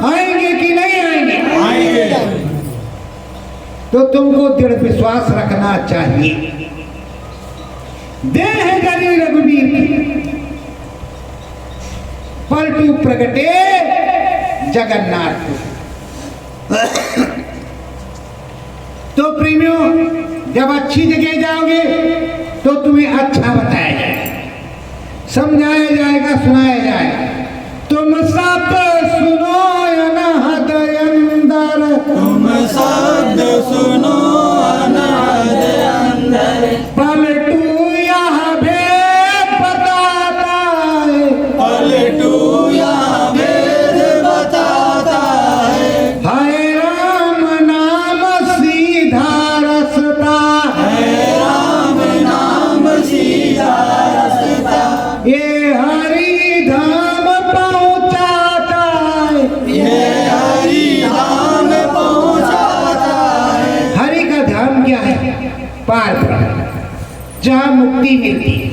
S2: आएंगे कि नहीं आएंगे?
S1: आएंगे।
S2: तो तुमको दृढ़ विश्वास रखना चाहिए। देह है जरी रघुवीर की, पलटू प्रगटे जगन्नाथ। तो प्रेमियों, जब अच्छी जगह जाओगे तो तुम्हें अच्छा बताया जाएगा, समझाया जाएगा, सुनाया जाएगा। तुम सब सुनो अनहद अंदर,
S1: तुम शब्द सुनो अनाद अंदर,
S2: पलटू यह भेद बताता है,
S1: पलटू यहाँ भेद बताता है।
S2: हाय राम नाम सीधा रस्ता,
S1: है राम नाम सीधा रास्ता,
S2: ये हरि धाम पहुँचाता है।
S1: ये हरि धाम पहुँचाता है।
S2: हरि का धाम क्या है? पार ब्रह्म, जहाँ मुक्ति मिलती है,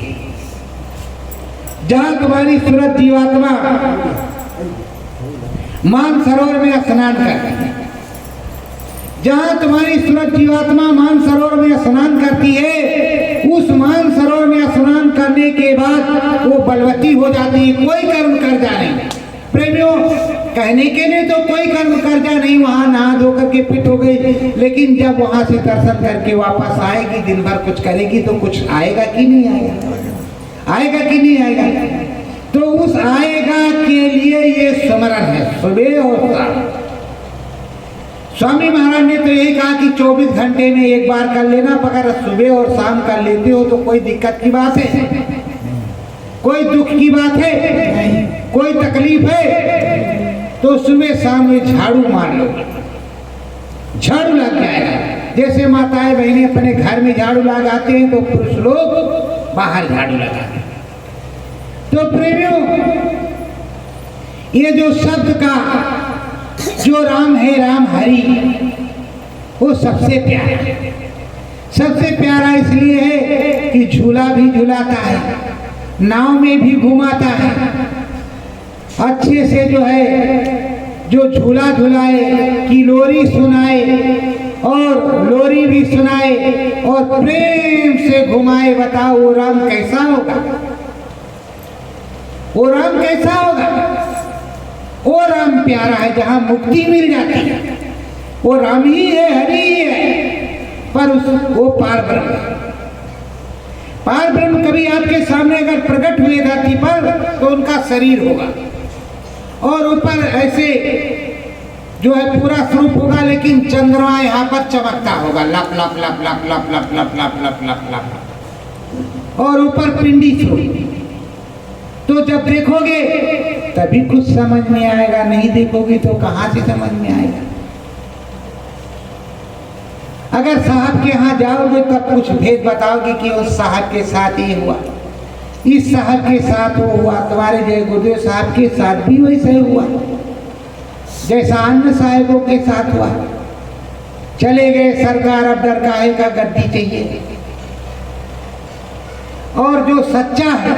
S2: जहाँ तुम्हारी सूरत जीवात्मा मान सरोवर में स्नान करती है, जहाँ तुम्हारी सूरत जीवात्मा मान सरोवर में स्नान करती है, उस मान सरोवर में स्नान करने के बाद वो बलवती हो जाती है, कोई कर्म कर्जा नहीं। प्रेमियों, कहने के लिए तो कोई कर्म कर्जा नहीं, वहां नहा धो करके फिट हो गई, लेकिन जब वहां से दर्शन करके वापस आएगी, दिन भर कुछ करेगी तो कुछ आएगा कि नहीं आएगा? आएगा कि नहीं आएगा? तो उस आएगा के लिए ये स्मरण है, सुबह और शाम। स्वामी महाराज ने तो यही कहा कि 24 घंटे में एक बार कर लेना, अगर सुबह और शाम कर लेते हो तो कोई दिक्कत की बात है? कोई दुख की बात है? कोई तकलीफ है? तो सुबह शाम में झाड़ू मार लो, झाड़ू लग जाएगा। जैसे माताएं बहनें अपने घर में झाड़ू लगाते हैं तो पुरुष लोग बाहर झाड़ू लगाते हैं। तो प्रेमियों, ये जो शब्द का जो राम है, राम हरि, वो सबसे प्यारा है। सबसे प्यारा इसलिए है कि झूला भी झुलाता है, नाव में भी घुमाता है, अच्छे से जो है जो झूला झुलाए, की लोरी सुनाए और लोरी भी सुनाए और प्रेम से घुमाए। बताओ वो राम कैसा होगा? वो राम कैसा होगा? वो राम प्यारा है जहां मुक्ति मिल जाती है। वो राम ही है, हरि ही है, पर वो पार ब्रह्म। पार ब्रह्म कभी आपके सामने अगर प्रकट हुए धरती पर तो उनका शरीर होगा और ऊपर ऐसे जो है पूरा स्वरूप होगा, लेकिन चंद्रमा यहाँ पर चमकता होगा, लप लप लप लप लप लप लप लप लप लप लप, और ऊपर पिंडी स्वरूप। तो जब देखोगे तभी कुछ समझ में आएगा, नहीं देखोगे तो कहाँ से समझ में आएगा? अगर साहब के यहाँ जाओगे तब कुछ भेद बताओगे कि उस साहब के साथ ये हुआ, इस साहब के साथ वो हुआ, तुम्हारे जय गुरुदेव साहब के साथ भी वैसे हुआ जैसा अन्य साहिबों के साथ हुआ। चले गए सरकार, अब दरगाह का गद्दी चाहिए। और जो सच्चा है,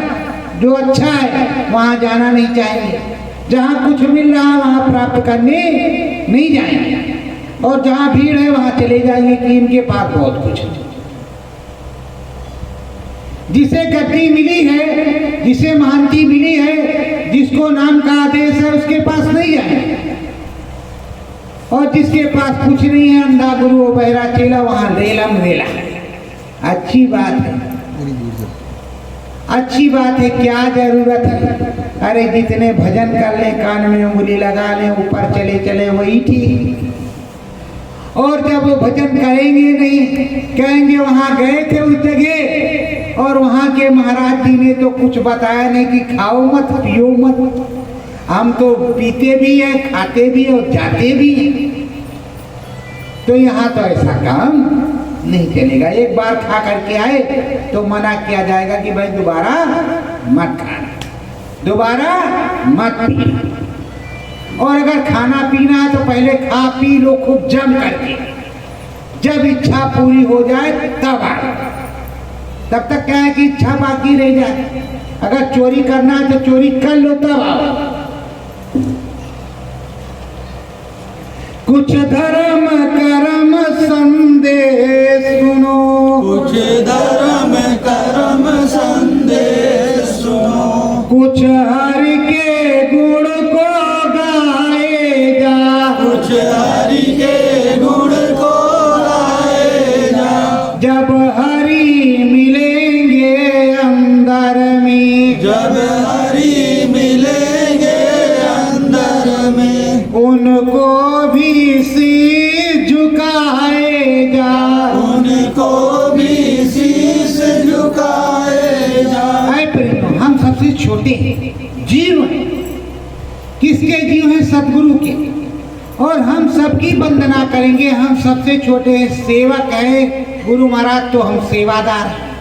S2: जो अच्छा है, वहां जाना नहीं चाहिए। जहां कुछ मिल रहा है वहां प्राप्त करने नहीं जाएंगे, और जहां भीड़ है वहां चले जाएंगे कि इनके पास बहुत कुछ है। जिसे गद्दी मिली है, जिसे महांती मिली है, जिसको नाम का आदेश है, उसके पास नहीं जाएंगे। और जिसके पास कुछ नहीं है, अंधा गुरु बहरा चेला, वहां रेलम रेला। अच्छी बात है, अच्छी बात है, क्या जरूरत है? अरे जितने भजन कर ले, कान में उंगली लगा ले, ऊपर चले चले, वही ठीक। और जब वो भजन करेंगे नहीं, कहेंगे वहां गए थे उस जगह और वहां के महाराज जी ने तो कुछ बताया नहीं कि खाओ मत पियो मत, हम तो पीते भी हैं खाते भी हैं और जाते भी हैं। तो यहाँ तो ऐसा काम नहीं चलेगा। एक बार खा करके आए तो मना किया जाएगा कि भाई दोबारा मत खाना, दोबारा मत पीना। और अगर खाना पीना है तो पहले खा पी लो खूब जम करके, जब इच्छा पूरी हो जाए तब आए। तब तक क्या है कि इच्छा बाकी रह जाए। अगर चोरी करना है तो चोरी कर लो तब आओ। कुछ धर्म कर्म संदेश सुनो,
S1: कुछ धर्म कर्म संदेश सुनो,
S2: कुछ हरि के गुण को गाए जा,
S1: कुछ हरि के गुण को गाए जा।
S2: जब हरि मिलेंगे अंदर में,
S1: जब हरि मिलेंगे अंदर में,
S2: उनको भी शीश झुकाए जा,
S1: उनको भी शीश झुकाए जा।
S2: आए प्रेम, हम सबसे छोटे जीव हैं। किसके जीव हैं? सतगुरु के। और हम सबकी वंदना करेंगे। हम सबसे छोटे हैं, सेवक हैं गुरु महाराज, तो हम सेवादार हैं।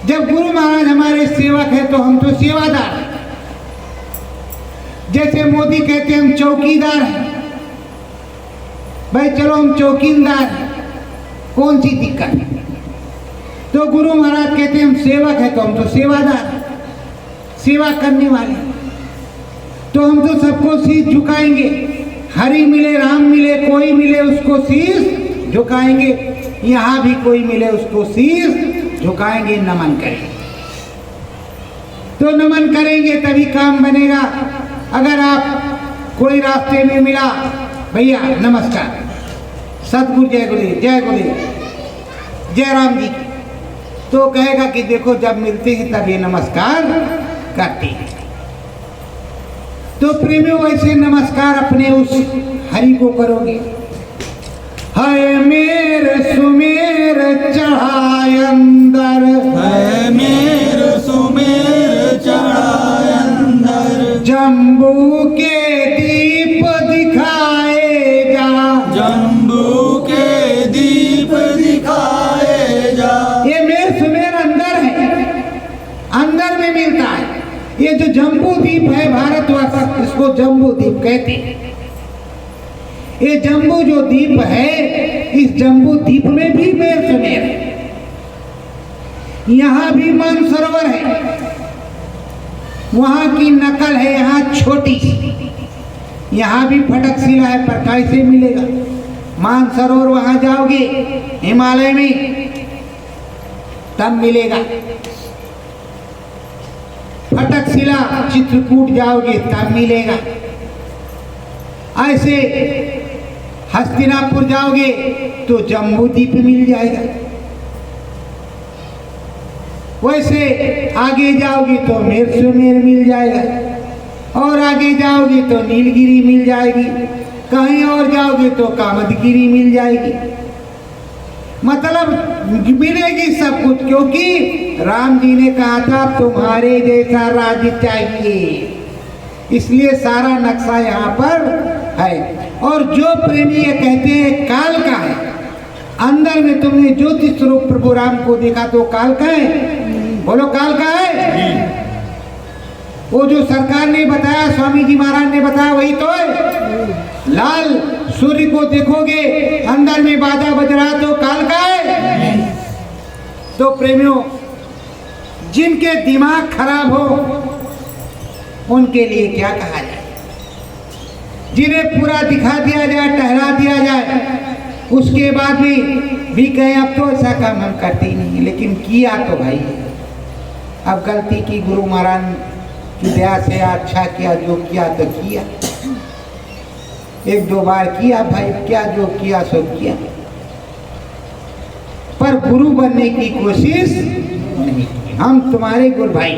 S2: जब गुरु महाराज हमारे सेवक हैं तो हम तो सेवादार हैं। जैसे मोदी कहते हैं हम चौकीदार हैं, भाई चलो हम चौकीदार हैं, कौन सी दिक्कत है? तो गुरु महाराज कहते हैं हम सेवक हैं तो हम तो सेवादार, सेवा करने वाले। तो हम तो सबको शीश झुकाएंगे। हरि मिले राम मिले कोई मिले उसको शीश झुकाएंगे। यहाँ भी कोई मिले उसको शीश झुकाएंगे, नमन करेंगे। तो नमन करेंगे तभी काम बनेगा। अगर आप कोई रास्ते में मिला, भैया नमस्कार, सतगुरु जय गुरुदेव जय गुरुदेव जय राम जी, तो कहेगा कि देखो जब मिलते हैं तब ये नमस्कार करते हैं। तो प्रेमियों वैसे नमस्कार अपने उस हरि को करोगे। है मेर सुमेर चढ़ाए अंदर,
S1: है मेर सुमेर चढ़ाए अंदर,
S2: जम्बू के दीप दिखाए जा,
S1: जम्बू के दीप दिखाए जा।
S2: ये मेर सुमेर अंदर है, अंदर में मिलता है। ये जो जम्बू द्वीप है भारतवर्ष, इसको जम्बू द्वीप कहते हैं। ये जम्बू जो द्वीप है, इस जम्बू द्वीप में भी मेर सुमेर है। यहाँ भी मानसरोवर है, वहां की नकल है यहाँ छोटी सी। यहाँ भी फटक शिला है, पर कैसे मिलेगा? मानसरोवर वहां जाओगे हिमालय में तब मिलेगा। फटक शिला चित्रकूट जाओगे तब मिलेगा। ऐसे हस्तिनापुर जाओगे तो जम्बू द्वीप मिल जाएगा। वैसे आगे जाओगे तो मेर सुमेर मिल जाएगा, और आगे जाओगे तो नीलगिरी मिल जाएगी, कहीं और जाओगे तो कामदगिरी मिल जाएगी। मतलब मिलेगी सब कुछ, क्योंकि राम जी ने कहा था तुम्हारे जैसा राज्य चाहिए, इसलिए सारा नक्शा यहाँ पर है। और जो प्रेमी ये कहते हैं काल का है, अंदर में तुमने ज्योति स्वरूप प्रभु राम को देखा तो काल का है? बोलो काल का है? वो जो सरकार ने बताया, स्वामी जी महाराज ने बताया, वही तो है। लाल सूर्य को देखोगे अंदर में बाजा बज रहा तो काल का है। तो प्रेमियों, जिनके दिमाग खराब हो उनके लिए क्या कहा जाए? जिन्हें पूरा दिखा दिया जाए, टहला दिया जाए, उसके बाद भी कहें अब तो ऐसा काम हम करते ही नहीं, लेकिन किया तो भाई अब गलती की, गुरु महाराज की दया से अच्छा किया, जो किया तो किया, एक दो बार किया भाई, क्या जो किया सो किया, पर गुरु बनने की कोशिश नहीं की। हम तुम्हारे गुरु भाई,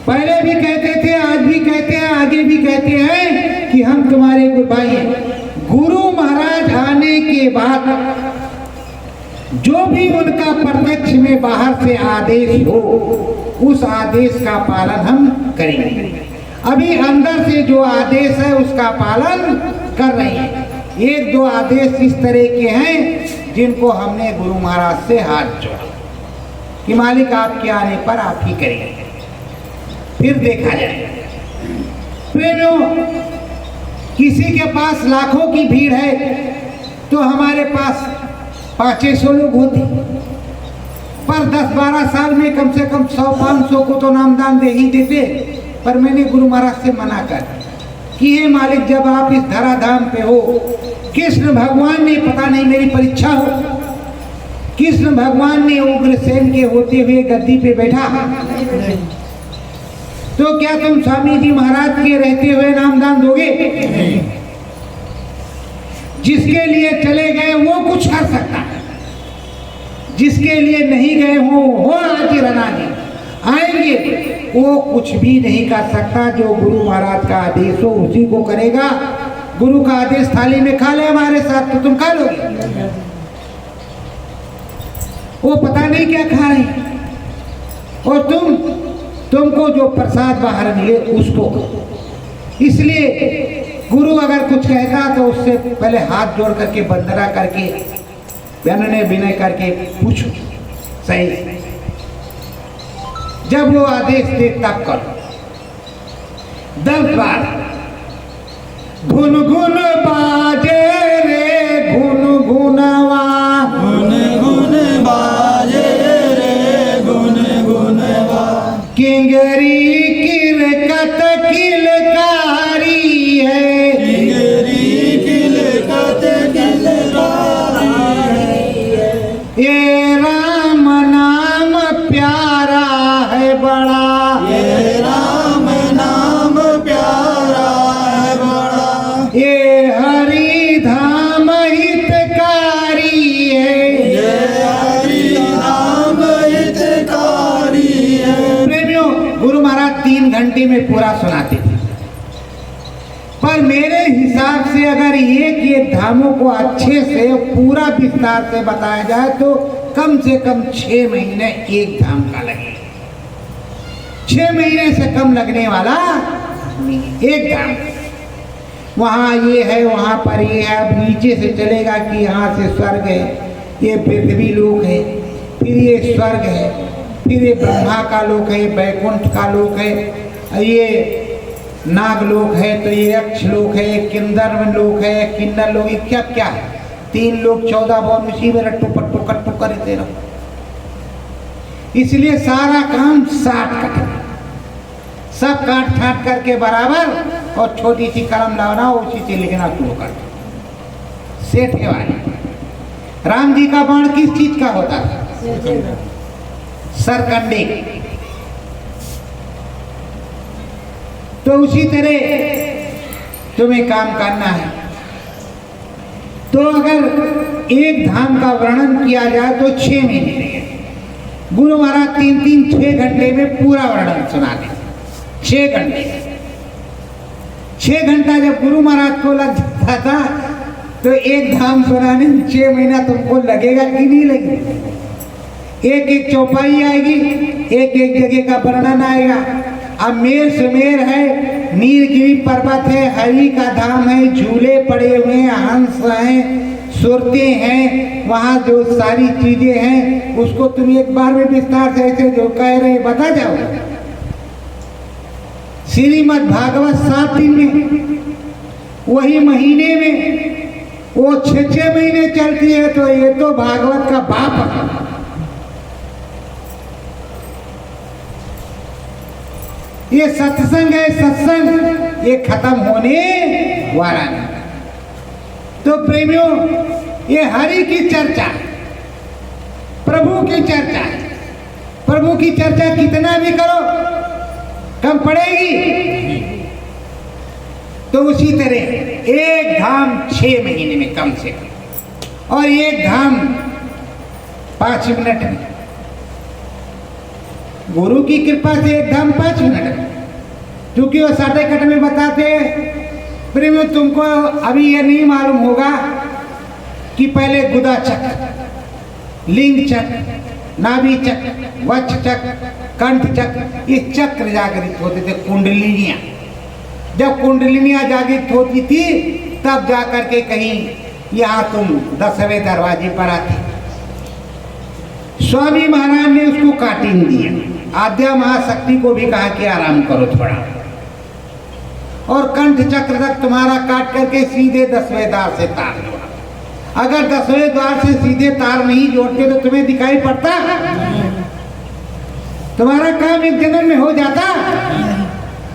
S2: पहले भी कहते थे, आज भी कहते हैं, आगे भी कहते हैं कि हम तुम्हारे गुरु भाई हैं। जो भी उनका प्रत्यक्ष में बाहर से आदेश हो उस आदेश का पालन हम करेंगे। अभी अंदर से जो आदेश है उसका पालन कर रहे हैं। एक दो आदेश इस तरह के हैं जिनको हमने गुरु महाराज से हाथ जोड़ा कि मालिक आपके आने पर आप ही करेंगे, फिर देखा जाएगा। प्रेमियों, किसी के पास लाखों की भीड़ है तो हमारे पास 500 लोग होते, पर 10-12 साल में कम से कम 100-500 को तो नामदान दे ही देते। पर मैंने गुरु महाराज से मना कर कि हे मालिक, जब आप इस धराधाम पे हो, कृष्ण भगवान ने, पता नहीं मेरी परीक्षा हो, कृष्ण भगवान ने उग्रसेन के होते हुए गद्दी पे बैठा, तो क्या तुम स्वामी जी महाराज के रहते हुए नामदान दोगे? जिसके लिए चले गए वो कुछ कर सकता है, जिसके लिए नहीं गए हो आज रनाजी आएंगे, वो कुछ भी नहीं कर सकता। जो गुरु महाराज का आदेश हो उसी को करेगा। गुरु का आदेश थाली में खा ले हमारे साथ तो तुम खा लोगे, वो पता नहीं क्या खा रहे, और तुमको जो प्रसाद बाहर मिले उसको। इसलिए गुरु अगर कुछ कहता तो उससे पहले हाथ जोड़ करके बंदना करके विनय विनय करके पूछो सही, जब वो आदेश दे तब करो। 10 बार गुन गुन बाजे रे गुन गुनवा,
S1: गुन गुन बाजे रे गुन गुनवा,
S2: किंगरी किरकत किलकारी है,
S1: किंगरी किलकत किलकारी है,
S2: ये राम नाम प्यारा है बड़ा,
S1: ये राम नाम प्यारा है बड़ा,
S2: ये हरि धाम हितकारी है,
S1: ये हरि नाम हितकारी है।
S2: प्रेमियों, गुरु महाराज 3 घंटे में पूरा सुनाते थे, पर मेरे हिसाब से अगर एक धामों को अच्छे से पूरा विस्तार से बताया जाए तो कम से कम 6 महीने एक धाम का लगे। 6 महीने से कम लगने वाला एक धाम। वहाँ ये है, वहाँ पर ये है, अब नीचे से चलेगा कि यहाँ से स्वर्ग है, ये पृथ्वी लोक है, फिर ये स्वर्ग है, फिर ये ब्रह्मा का लोक है, बैकुंठ का लोक है, ये नागलोक है, तो ये यक्ष लोक है, ये किन्नर लोक है, किन्नर लोक, ये क्या क्या है, 3 लोक 14 भवन, उसी में रट्टू पट्टू कट्टू करते रहो। इसलिए सारा काम 60 कट, सब काट छाट करके बराबर, और छोटी सी कलम लाना उसी से लिखना शुरू कर दो। सेठ है वाली। राम जी का बाण किस चीज का होता था? सरकंडे। तो उसी तरह तुम्हें काम करना है। तो अगर एक धाम का वर्णन किया जाए तो 6 महीने लगे। गुरु महाराज 3-6 घंटे में पूरा वर्णन सुना दें। 6 घंटे, 6 घंटा जब गुरु महाराज को लग जाता था तो एक धाम सुनाने में 6 महीना तुमको लगेगा कि नहीं लगेगा? एक एक चौपाई आएगी, एक एक जगह का वर्णन आएगा। अब मेर सुमेर है, नीलगिरी पर्वत है, हरि का धाम है, झूले पड़े हुए हैं, हंस हैं, सुरते हैं, वहाँ जो सारी चीजें हैं उसको तुम एक बार में विस्तार से ऐसे जो कह रहे बता जाओ। श्रीमद् भागवत 7 दिन में, वही महीने में वो 6-6 महीने चलती है, तो ये तो भागवत का बाप है। ये सत्संग है, सत्संग ये खत्म होने वाला नहीं। तो प्रेमियों, ये हरि की चर्चा, प्रभु की चर्चा, प्रभु की चर्चा कितना भी करो कम पड़ेगी। तो उसी तरह एक धाम 6 महीने में कम से कम, और एक धाम 5 मिनट में। गुरु की कृपा से एक धाम 5 मिनट में, क्योंकि वो साटे कट में बताते हैं। प्रेमियों, तुमको अभी ये नहीं मालूम होगा कि पहले गुदा चक्र, लिंग चक्र, नाभि चक्र, वक्ष चक्र, कंठ चक्र, ये चक्र जागृत होते थे, कुंडलिनियां। जब कुंडलिनियां जागृत होती थी तब जाकर के कहीं यहाँ तुम 10वें दरवाजे पर आते। स्वामी महाराज ने उसको काटिन दिया। आद्या महाशक्ति को भी कहा कि आराम करो थोड़ा, और कंठ चक्र तक तुम्हारा काट करके सीधे 10वें द्वार से तार जोड़ा। अगर 10वें द्वार से सीधे तार नहीं जोड़ते तो तुम्हें दिखाई पड़ता? तुम्हारा काम एक जन्म में हो जाता,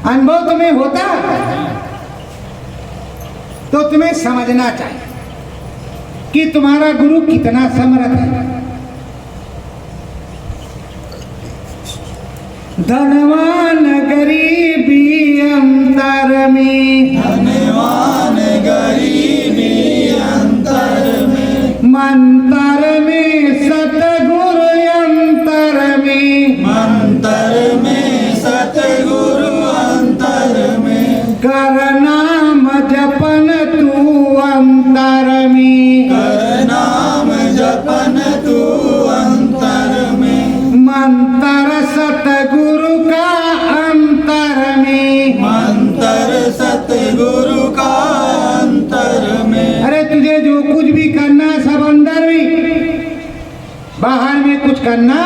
S2: अनुभव तुम्हें होता। तो तुम्हें समझना चाहिए कि तुम्हारा गुरु कितना समर्थ है। धनवान गरीबी अंतर में,
S1: धनवान गरीबी अंतर में,
S2: मंतर में सतगुरु अंतर में,
S1: मंतर में सतगुरु अंतर में,
S2: कर नाम जपन तू अंतर में,
S1: कर नाम जपन तू अंतर में,
S2: मंतर सतगुरु का अंतर में,
S1: मंतर सतगुरु का अंतर में।
S2: अरे तुझे जो कुछ भी करना सब अंदर में, बाहर में कुछ करना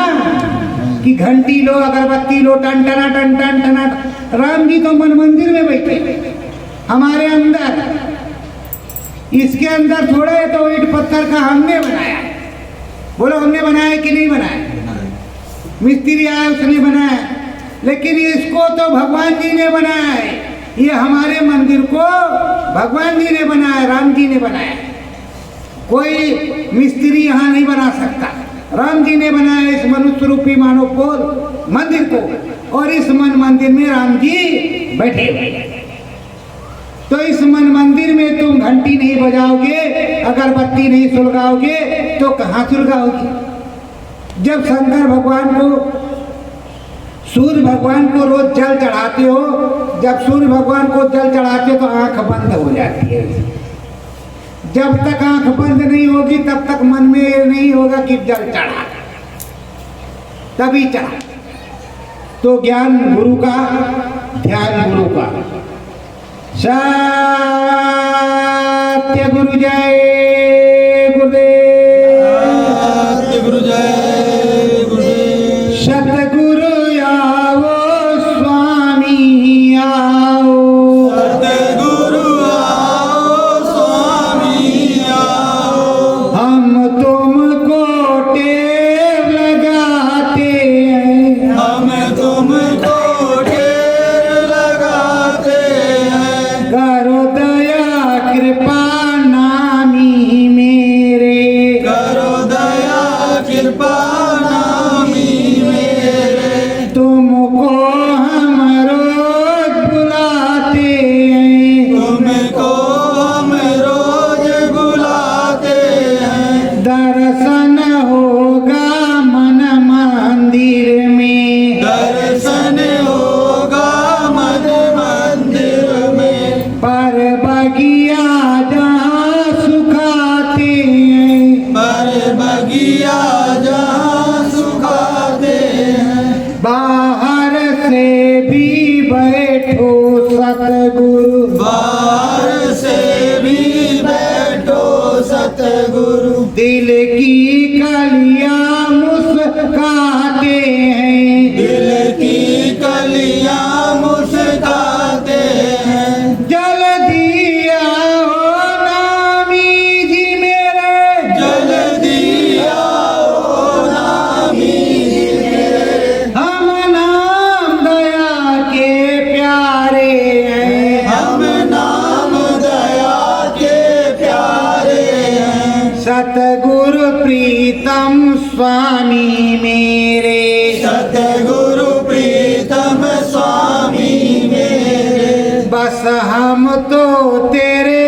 S2: कि घंटी लो, अगरबत्ती लो, टन टना टन टन टना। राम जी तो मन मंदिर में बैठे हमारे अंदर, इसके अंदर थोड़ा है तो ईंट पत्थर का हमने बनाया। बोलो हमने बनाया कि नहीं बनाया? मिस्त्री आया उसने बनाया, लेकिन इसको तो भगवान जी ने बनाया है। ये हमारे मंदिर को भगवान जी ने बनाया, राम जी ने बनाया। कोई मिस्त्री यहाँ नहीं बना सकता। राम जी ने बनाया इस मनुष्य रूपी मानव पोल मंदिर को, और इस मन मंदिर में राम जी बैठे हुए। तो इस मन मंदिर में तुम घंटी नहीं बजाओगे, अगरबत्ती नहीं सुलगाओगे तो कहाँ सुलगाओगे? जब शंकर भगवान को, सूर्य भगवान को रोज जल चढ़ाते हो, जब सूर्य भगवान को जल चढ़ाते हो तो आंख बंद हो जाती है। जब तक आंख बंद नहीं होगी तब तक मन में नहीं होगा कि जल चढ़ा, तभी चढ़ा। तो ज्ञान गुरु का, ध्यान गुरु का। सत्य गुरु जय गुरुदेव,
S1: सत्य गुरु जय गुरुदेव,
S2: सतगुरु आओ स्वामी आओ,
S1: सतगुरु आओ स्वामी आओ,
S2: हम तुमको टेर लगाते हैं,
S1: हम तुमको ढेर लगाते हैं,
S2: करो दया कृपा नामी मेरे,
S1: करो दया कृपा नामी मेरे,
S2: तुमको हम रोज बुलाते हैं,
S1: तुमको हम रोज बुलाते हैं,
S2: दर्शन होगा मन मंदिर में,
S1: दर्शन होगा मन मंदिर में,
S2: पर बगिया जहाँ सुखाते हैं,
S1: पर बगिया जहाँ सुखाते हैं,
S2: बाहर से भी बैठो सतगुरु,
S1: बाहर से भी बैठो सतगुरु,
S2: दिल की कलियां मुस्काते हैं,
S1: दिल की कलियां मुस्काते हैं,
S2: जल्दी आओ नामी जी मेरे,
S1: जल्दी आओ नामी जी मेरे,
S2: हम नाम दया के प्यारे हैं,
S1: हम नाम दया के प्यारे हैं,
S2: सतगुरु प्रीतम स्वामी मेरे,
S1: सतगुरु प्रीतम स्वामी मेरे,
S2: बस हम तो तेरे